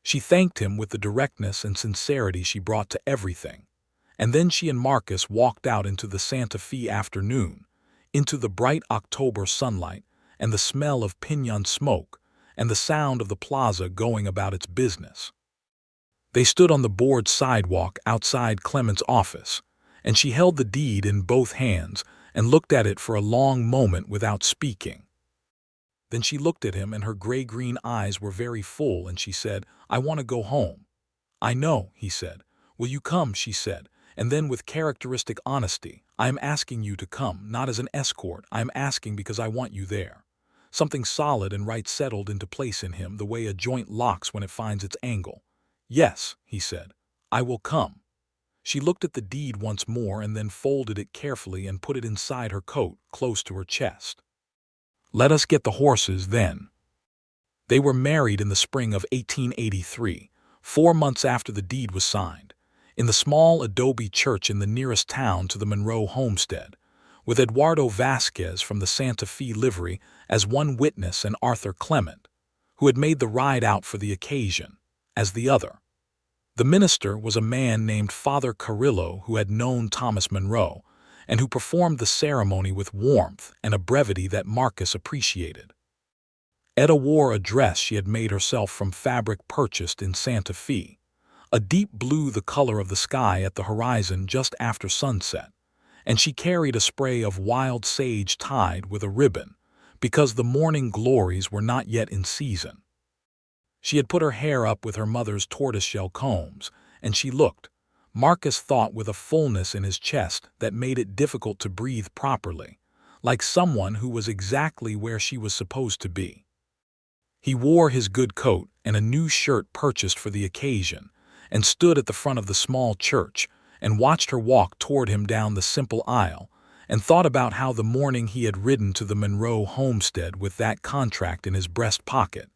She thanked him with the directness and sincerity she brought to everything, and then she and Marcus walked out into the Santa Fe afternoon, into the bright October sunlight and the smell of piñon smoke and the sound of the plaza going about its business. They stood on the board sidewalk outside Clement's office, and she held the deed in both hands and looked at it for a long moment without speaking. Then she looked at him and her gray-green eyes were very full and she said, I want to go home. I know, he said. Will you come, she said, and then with characteristic honesty, I am asking you to come, not as an escort, I am asking because I want you there. Something solid and right settled into place in him the way a joint locks when it finds its angle. Yes, he said, I will come. She looked at the deed once more and then folded it carefully and put it inside her coat, close to her chest. Let us get the horses, then. They were married in the spring of 1883, 4 months after the deed was signed, in the small adobe church in the nearest town to the Monroe homestead, with Eduardo Vasquez from the Santa Fe livery as one witness and Arthur Clement, who had made the ride out for the occasion, as the other. The minister was a man named Father Carrillo who had known Thomas Monroe, and who performed the ceremony with warmth and a brevity that Marcus appreciated. Etta wore a dress she had made herself from fabric purchased in Santa Fe, a deep blue the color of the sky at the horizon just after sunset, and she carried a spray of wild sage tied with a ribbon, because the morning glories were not yet in season. She had put her hair up with her mother's tortoiseshell combs, and she looked, Marcus thought, with a fullness in his chest that made it difficult to breathe properly, like someone who was exactly where she was supposed to be. He wore his good coat and a new shirt purchased for the occasion, and stood at the front of the small church and watched her walk toward him down the simple aisle, and thought about how the morning he had ridden to the Monroe homestead with that contract in his breast pocket,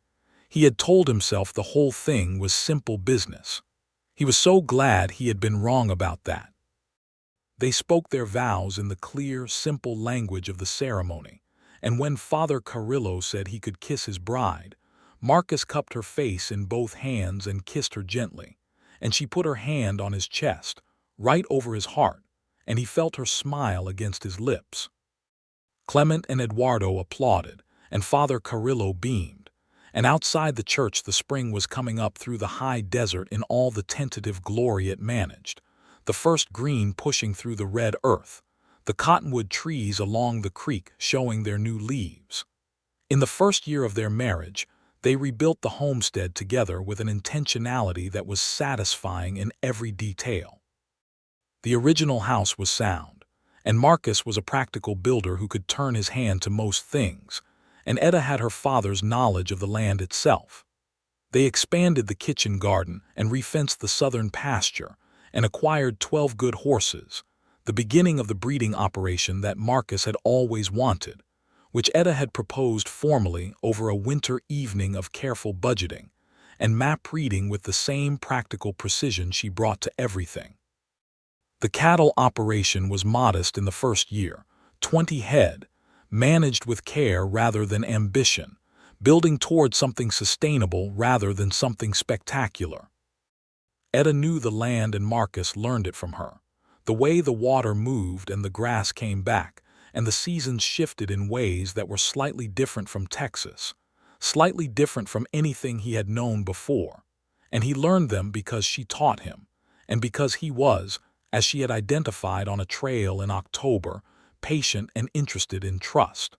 he had told himself the whole thing was simple business. He was so glad he had been wrong about that. They spoke their vows in the clear, simple language of the ceremony, and when Father Carrillo said he could kiss his bride, Marcus cupped her face in both hands and kissed her gently, and she put her hand on his chest, right over his heart, and he felt her smile against his lips. Clement and Eduardo applauded, and Father Carrillo beamed. And outside the church the spring was coming up through the high desert in all the tentative glory it managed, the first green pushing through the red earth, the cottonwood trees along the creek showing their new leaves. In the first year of their marriage, they rebuilt the homestead together with an intentionality that was satisfying in every detail. The original house was sound, and Marcus was a practical builder who could turn his hand to most things, and Etta had her father's knowledge of the land itself. They expanded the kitchen garden and refenced the southern pasture and acquired 12 good horses, the beginning of the breeding operation that Marcus had always wanted, which Etta had proposed formally over a winter evening of careful budgeting, and map reading with the same practical precision she brought to everything. The cattle operation was modest in the first year, 20 head, managed with care rather than ambition, building toward something sustainable rather than something spectacular. Etta knew the land and Marcus learned it from her. The way the water moved and the grass came back, and the seasons shifted in ways that were slightly different from Texas, slightly different from anything he had known before. And he learned them because she taught him, and because he was, as she had identified on a trail in October, patient and interested in trust.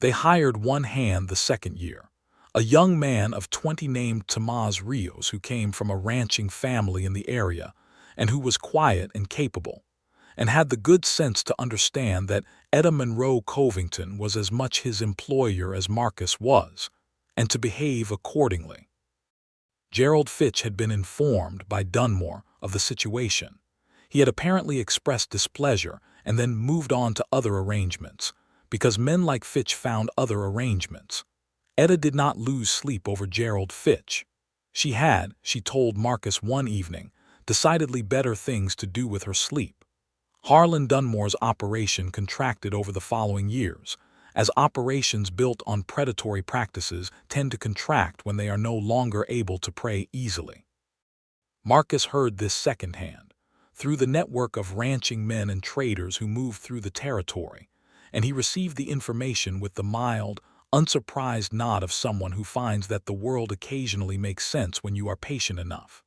They hired one hand the second year, a young man of 20 named Tomás Rios who came from a ranching family in the area and who was quiet and capable, and had the good sense to understand that Etta Monroe Covington was as much his employer as Marcus was, and to behave accordingly. Gerald Fitch had been informed by Dunmore of the situation. He had apparently expressed displeasure and then moved on to other arrangements, because men like Fitch found other arrangements. Etta did not lose sleep over Gerald Fitch. She had, she told Marcus one evening, decidedly better things to do with her sleep. Harlan Dunmore's operation contracted over the following years, as operations built on predatory practices tend to contract when they are no longer able to prey easily. Marcus heard this secondhand, through the network of ranching men and traders who moved through the territory, and he received the information with the mild, unsurprised nod of someone who finds that the world occasionally makes sense when you are patient enough.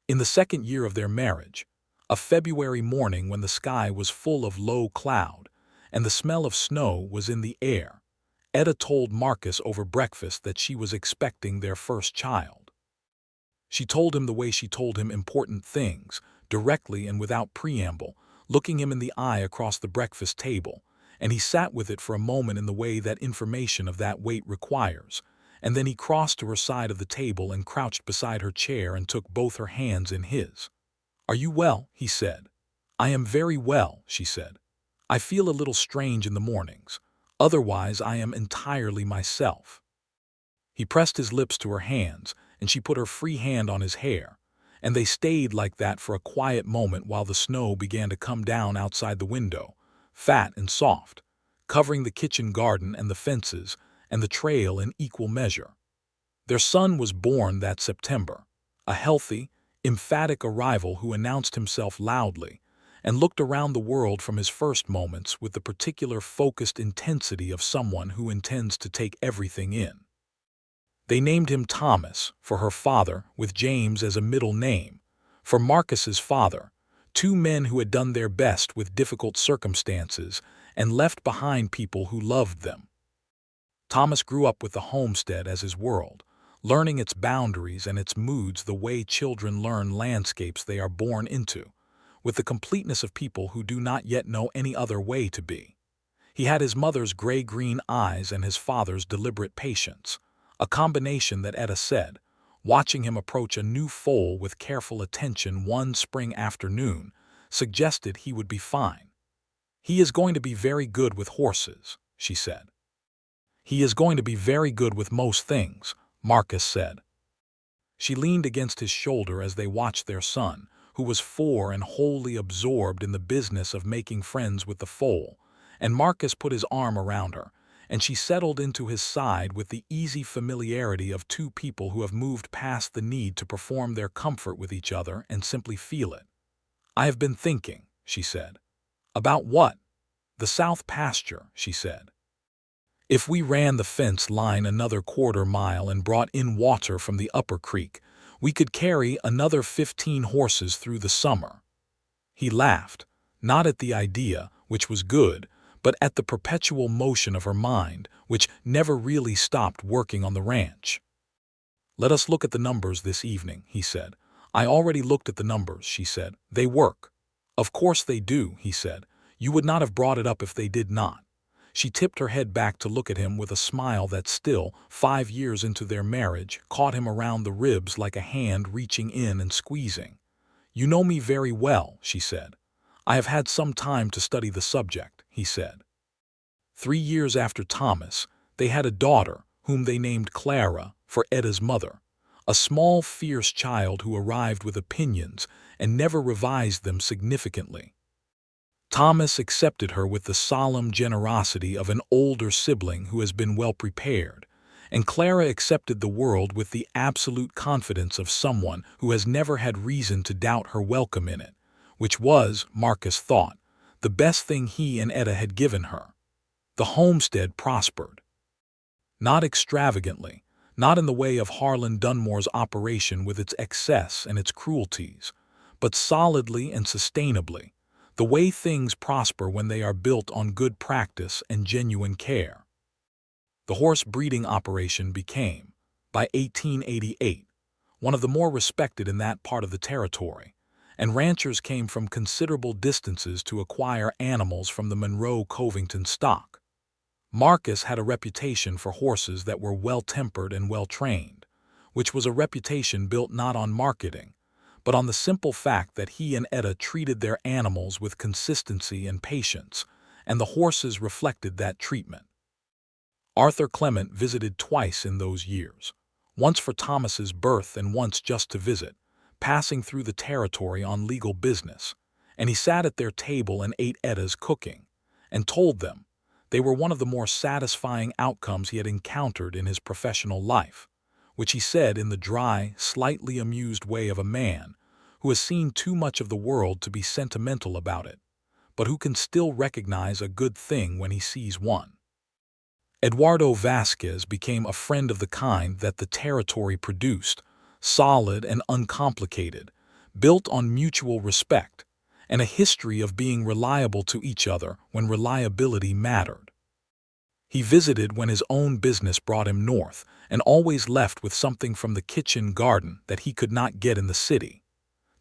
In the second year of their marriage, a February morning when the sky was full of low cloud and the smell of snow was in the air, Etta told Marcus over breakfast that she was expecting their first child. She told him the way she told him important things, directly and without preamble, looking him in the eye across the breakfast table, and he sat with it for a moment in the way that information of that weight requires, and then he crossed to her side of the table and crouched beside her chair and took both her hands in his. "Are you well?" he said. "I am very well," she said. "I feel a little strange in the mornings. Otherwise, I am entirely myself." He pressed his lips to her hands, and she put her free hand on his hair, and they stayed like that for a quiet moment while the snow began to come down outside the window, fat and soft, covering the kitchen garden and the fences and the trail in equal measure. Their son was born that September, a healthy, emphatic arrival who announced himself loudly and looked around the world from his first moments with the particular focused intensity of someone who intends to take everything in. They named him Thomas for her father, with James as a middle name, for Marcus's father, two men who had done their best with difficult circumstances and left behind people who loved them. Thomas grew up with the homestead as his world, learning its boundaries and its moods the way children learn landscapes they are born into, with the completeness of people who do not yet know any other way to be. He had his mother's gray-green eyes and his father's deliberate patience, a combination that Etta said, watching him approach a new foal with careful attention one spring afternoon, suggested he would be fine. "He is going to be very good with horses," she said. "He is going to be very good with most things," Marcus said. She leaned against his shoulder as they watched their son, who was 4 and wholly absorbed in the business of making friends with the foal, and Marcus put his arm around her, and she settled into his side with the easy familiarity of two people who have moved past the need to perform their comfort with each other and simply feel it. "I have been thinking," she said. "About what?" "The south pasture," she said. "If we ran the fence line another quarter-mile and brought in water from the upper creek, we could carry another 15 horses through the summer." He laughed, not at the idea, which was good, but at the perpetual motion of her mind, which never really stopped working on the ranch. "Let us look at the numbers this evening," he said. "I already looked at the numbers," she said. "They work." "Of course they do," he said. "You would not have brought it up if they did not." She tipped her head back to look at him with a smile that still, 5 years into their marriage, caught him around the ribs like a hand reaching in and squeezing. "You know me very well," she said. "I have had some time to study the subject," he said. 3 years after Thomas, they had a daughter, whom they named Clara, for Etta's mother, a small, fierce child who arrived with opinions and never revised them significantly. Thomas accepted her with the solemn generosity of an older sibling who has been well prepared, and Clara accepted the world with the absolute confidence of someone who has never had reason to doubt her welcome in it, which was, Marcus thought, the best thing he and Etta had given her. The homestead prospered. Not extravagantly, not in the way of Harlan Dunmore's operation with its excess and its cruelties, but solidly and sustainably, the way things prosper when they are built on good practice and genuine care. The horse breeding operation became, by 1888, one of the more respected in that part of the territory, and ranchers came from considerable distances to acquire animals from the Monroe Covington stock. Marcus had a reputation for horses that were well-tempered and well-trained, which was a reputation built not on marketing, but on the simple fact that he and Etta treated their animals with consistency and patience, and the horses reflected that treatment. Arthur Clement visited twice in those years, once for Thomas's birth and once just to visit, passing through the territory on legal business, and he sat at their table and ate Etta's cooking, and told them they were one of the more satisfying outcomes he had encountered in his professional life, which he said in the dry, slightly amused way of a man who has seen too much of the world to be sentimental about it, but who can still recognize a good thing when he sees one. Eduardo Vasquez became a friend of the kind that the territory produced, solid and uncomplicated, built on mutual respect, and a history of being reliable to each other when reliability mattered. He visited when his own business brought him north and always left with something from the kitchen garden that he could not get in the city.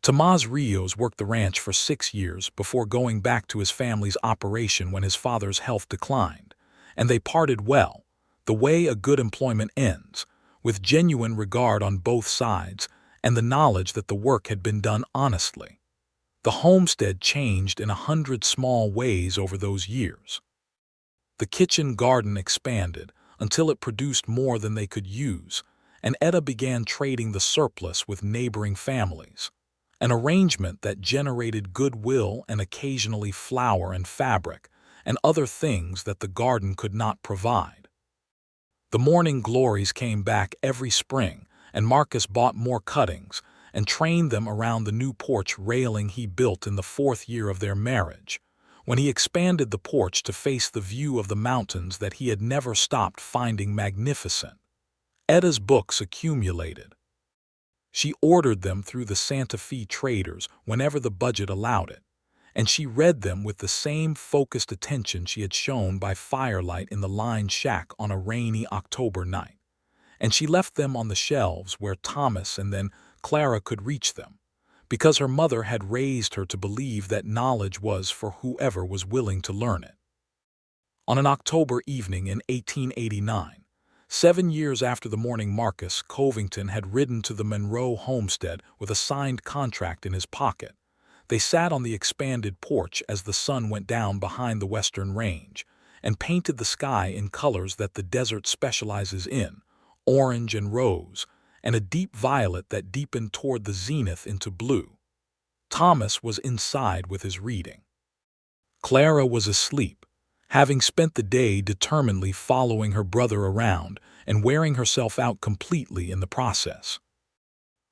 Tomás Rios worked the ranch for 6 years before going back to his family's operation when his father's health declined, and they parted well, the way a good employment ends, with genuine regard on both sides and the knowledge that the work had been done honestly. The homestead changed in 100 small ways over those years. The kitchen garden expanded until it produced more than they could use, and Etta began trading the surplus with neighboring families, an arrangement that generated goodwill and occasionally flour and fabric and other things that the garden could not provide. The morning glories came back every spring, and Marcus bought more cuttings and trained them around the new porch railing he built in the 4th year of their marriage, when he expanded the porch to face the view of the mountains that he had never stopped finding magnificent. Etta's books accumulated. She ordered them through the Santa Fe traders whenever the budget allowed it, and she read them with the same focused attention she had shown by firelight in the lined shack on a rainy October night, and she left them on the shelves where Thomas and then Clara could reach them, because her mother had raised her to believe that knowledge was for whoever was willing to learn it. On an October evening in 1889, 7 years after the morning Marcus Covington had ridden to the Monroe homestead with a signed contract in his pocket, they sat on the expanded porch as the sun went down behind the western range and painted the sky in colors that the desert specializes in, orange and rose, and a deep violet that deepened toward the zenith into blue. Thomas was inside with his reading. Clara was asleep, having spent the day determinedly following her brother around and wearing herself out completely in the process.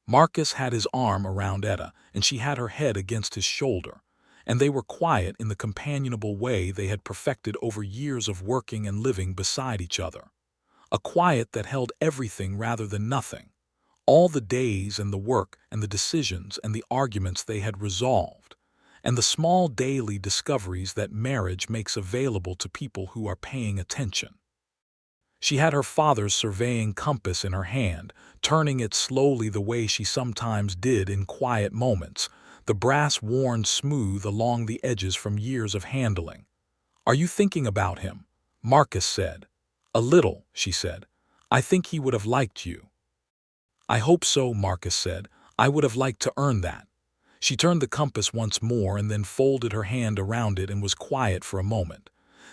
Marcus had his arm around Etta, and she had her head against his shoulder, and they were quiet in the companionable way they had perfected over years of working and living beside each other. A quiet that held everything rather than nothing, all the days and the work and the decisions and the arguments they had resolved, and the small daily discoveries that marriage makes available to people who are paying attention. She had her father's surveying compass in her hand, turning it slowly the way she sometimes did in quiet moments, the brass worn smooth along the edges from years of handling. "Are you thinking about him?" Marcus said. "A little," she said. "I think he would have liked you." "I hope so," Marcus said. "I would have liked to earn that." She turned the compass once more and then folded her hand around it and was quiet for a moment.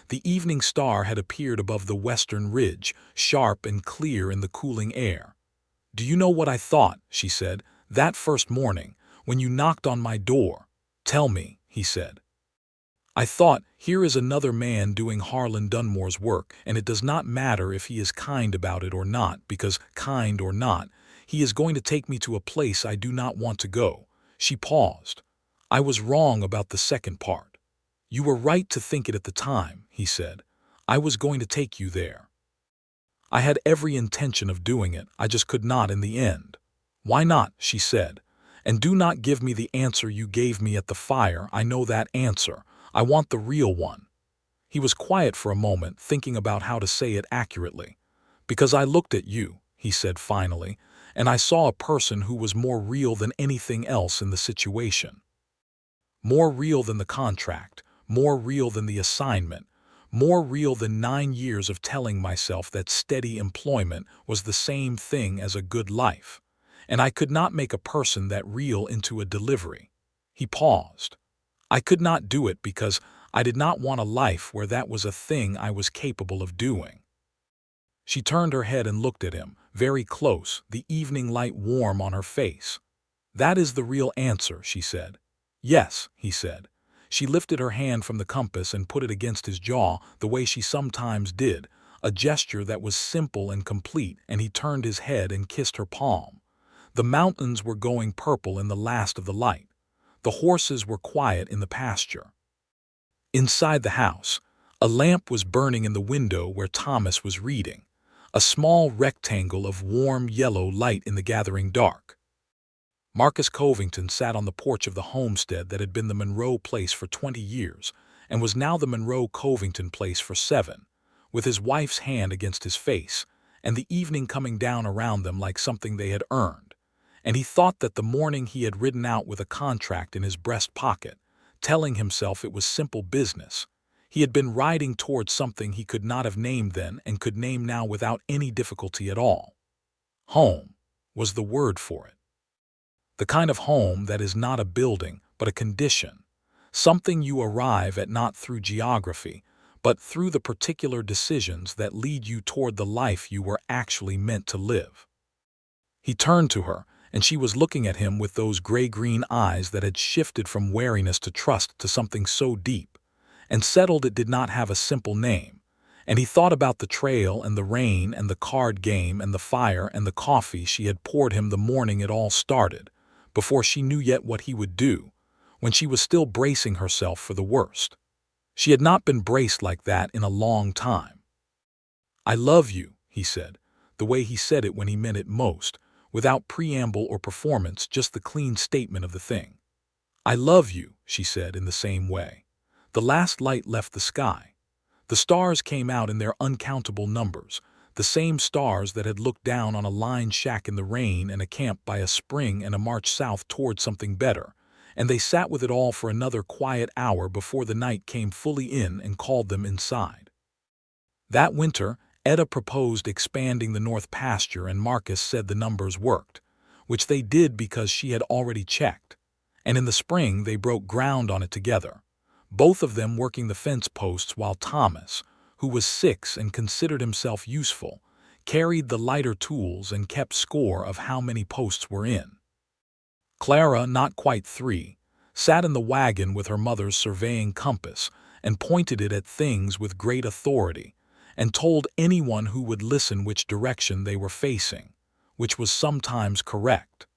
The evening star had appeared above the western ridge, sharp and clear in the cooling air. "Do you know what I thought," she said, "that first morning, when you knocked on my door?" "Tell me," he said. "I thought, here is another man doing Harlan Dunmore's work, and it does not matter if he is kind about it or not, because, kind or not, he is going to take me to a place I do not want to go." She paused. "I was wrong about the second part." "You were right to think it at the time," he said. "I was going to take you there. I had every intention of doing it, I just could not in the end." "Why not?" she said. "And do not give me the answer you gave me at the fire. I know that answer. I want the real one." He was quiet for a moment, thinking about how to say it accurately. "Because I looked at you," he said finally, "and I saw a person who was more real than anything else in the situation. More real than the contract, more real than the assignment, more real than 9 years of telling myself that steady employment was the same thing as a good life. And I could not make a person that real into a delivery." He paused. "I could not do it because I did not want a life where that was a thing I was capable of doing." She turned her head and looked at him, very close, the evening light warm on her face. "That is the real answer," she said. "Yes," he said. She lifted her hand from the compass and put it against his jaw, the way she sometimes did, a gesture that was simple and complete, and he turned his head and kissed her palm. The mountains were going purple in the last of the light. The horses were quiet in the pasture. Inside the house, a lamp was burning in the window where Thomas was reading, a small rectangle of warm yellow light in the gathering dark. Marcus Covington sat on the porch of the homestead that had been the Monroe place for 20 years and was now the Monroe Covington place for 7, with his wife's hand against his face, and the evening coming down around them like something they had earned. And he thought that the morning he had ridden out with a contract in his breast pocket, telling himself it was simple business, he had been riding towards something he could not have named then and could name now without any difficulty at all. Home was the word for it. The kind of home that is not a building, but a condition. Something you arrive at not through geography, but through the particular decisions that lead you toward the life you were actually meant to live. He turned to her, and she was looking at him with those gray-green eyes that had shifted from wariness to trust to something so deep, and settled it did not have a simple name. And he thought about the trail and the rain and the card game and the fire and the coffee she had poured him the morning it all started, before she knew yet what he would do, when she was still bracing herself for the worst. She had not been braced like that in a long time. "I love you," he said, the way he said it when he meant it most, without preamble or performance, just the clean statement of the thing. "I love you," she said in the same way. The last light left the sky. The stars came out in their uncountable numbers, the same stars that had looked down on a lined shack in the rain and a camp by a spring and a march south toward something better, and they sat with it all for another quiet hour before the night came fully in and called them inside. That winter, Etta proposed expanding the north pasture and Marcus said the numbers worked, which they did because she had already checked, and in the spring they broke ground on it together, both of them working the fence posts while Thomas, who was 6 and considered himself useful, carried the lighter tools and kept score of how many posts were in. Clara, not quite 3, sat in the wagon with her mother's surveying compass and pointed it at things with great authority, and told anyone who would listen which direction they were facing, which was sometimes correct.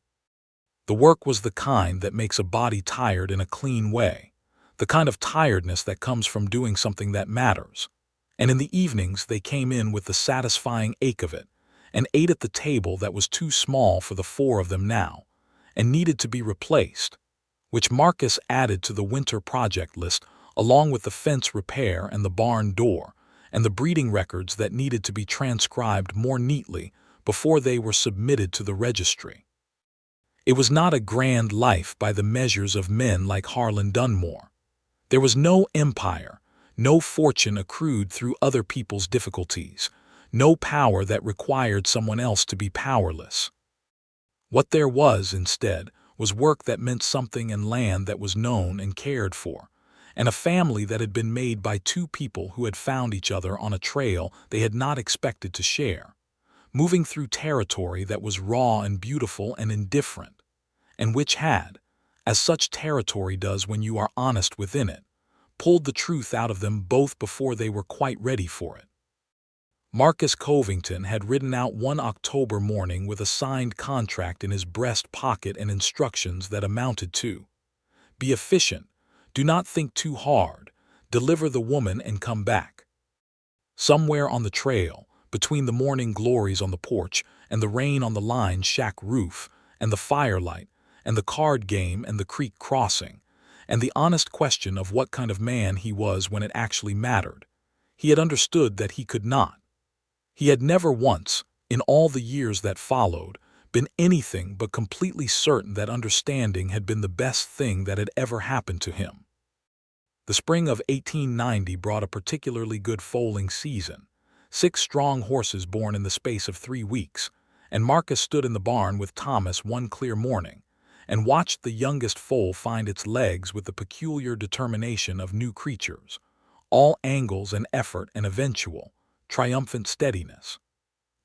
The work was the kind that makes a body tired in a clean way, the kind of tiredness that comes from doing something that matters. And in the evenings they came in with the satisfying ache of it, and ate at the table that was too small for the 4 of them now, and needed to be replaced, which Marcus added to the winter project list along with the fence repair and the barn door, and the breeding records that needed to be transcribed more neatly before they were submitted to the registry. It was not a grand life by the measures of men like Harlan Dunmore. There was no empire, no fortune accrued through other people's difficulties, no power that required someone else to be powerless. What there was, instead, was work that meant something and land that was known and cared for, and a family that had been made by 2 people who had found each other on a trail they had not expected to share, moving through territory that was raw and beautiful and indifferent, and which had, as such territory does when you are honest within it, pulled the truth out of them both before they were quite ready for it. Marcus Covington had ridden out one October morning with a signed contract in his breast pocket and instructions that amounted to: be efficient, do not think too hard, deliver the woman and come back. Somewhere on the trail, between the morning glories on the porch and the rain on the line's shack roof and the firelight and the card game and the creek crossing and the honest question of what kind of man he was when it actually mattered, he had understood that he could not. He had never once, in all the years that followed, been anything but completely certain that understanding had been the best thing that had ever happened to him. The spring of 1890 brought a particularly good foaling season, 6 strong horses born in the space of 3 weeks, and Marcus stood in the barn with Thomas one clear morning and watched the youngest foal find its legs with the peculiar determination of new creatures, all angles and effort and eventual, triumphant steadiness.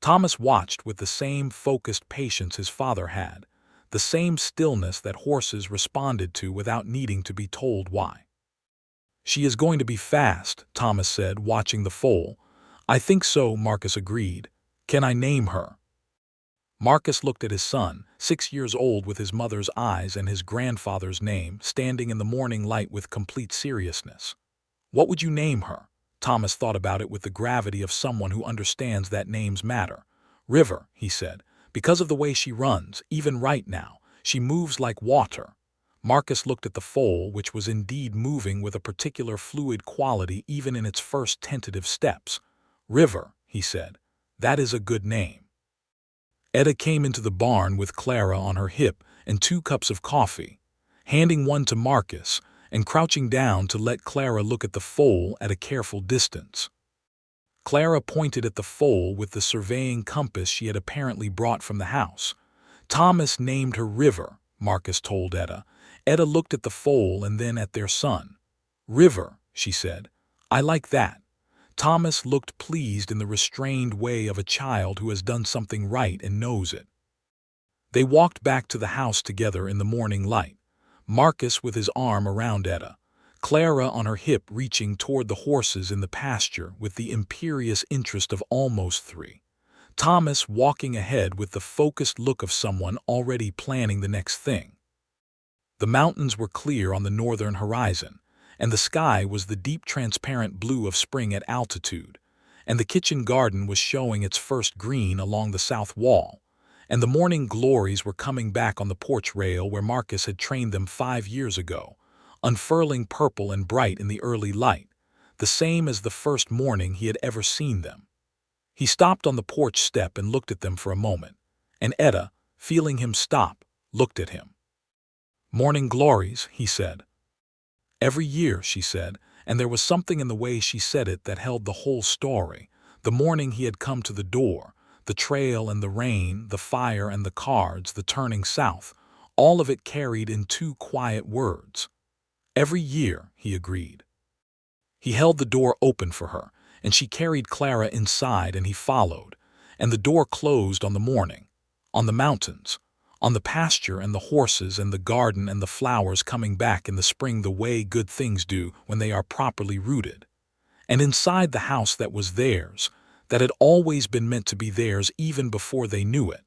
Thomas watched with the same focused patience his father had, the same stillness that horses responded to without needing to be told why. "She is going to be fast," Thomas said, watching the foal. "I think so," Marcus agreed. "Can I name her?" Marcus looked at his son, 6 years old, with his mother's eyes and his grandfather's name, standing in the morning light with complete seriousness. "What would you name her?" Thomas thought about it with the gravity of someone who understands that names matter. "River," he said, "because of the way she runs, even right now. She moves like water." Marcus looked at the foal, which was indeed moving with a particular fluid quality even in its first tentative steps. "River," he said, "that is a good name." Etta came into the barn with Clara on her hip and 2 cups of coffee, handing one to Marcus and crouching down to let Clara look at the foal at a careful distance. Clara pointed at the foal with the surveying compass she had apparently brought from the house. "Thomas named her River," Marcus told Etta. Etta looked at the foal and then at their son. "River," she said. "I like that." Thomas looked pleased in the restrained way of a child who has done something right and knows it. They walked back to the house together in the morning light, Marcus with his arm around Etta, Clara on her hip reaching toward the horses in the pasture with the imperious interest of almost 3. Thomas walking ahead with the focused look of someone already planning the next thing. The mountains were clear on the northern horizon, and the sky was the deep transparent blue of spring at altitude, and the kitchen garden was showing its first green along the south wall, and the morning glories were coming back on the porch rail where Marcus had trained them 5 years ago, unfurling purple and bright in the early light, the same as the first morning he had ever seen them. He stopped on the porch step and looked at them for a moment, and Etta, feeling him stop, looked at him. "Morning glories," he said. "Every year," she said, and there was something in the way she said it that held the whole story. The morning he had come to the door, the trail and the rain, the fire and the cards, the turning south, all of it carried in 2 quiet words. "Every year," he agreed. He held the door open for her, and she carried Clara inside and he followed, and the door closed on the morning, on the mountains, on the pasture and the horses and the garden and the flowers coming back in the spring the way good things do when they are properly rooted. And inside the house that was theirs, that had always been meant to be theirs even before they knew it,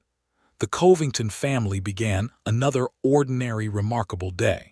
the Covington family began another ordinary remarkable day.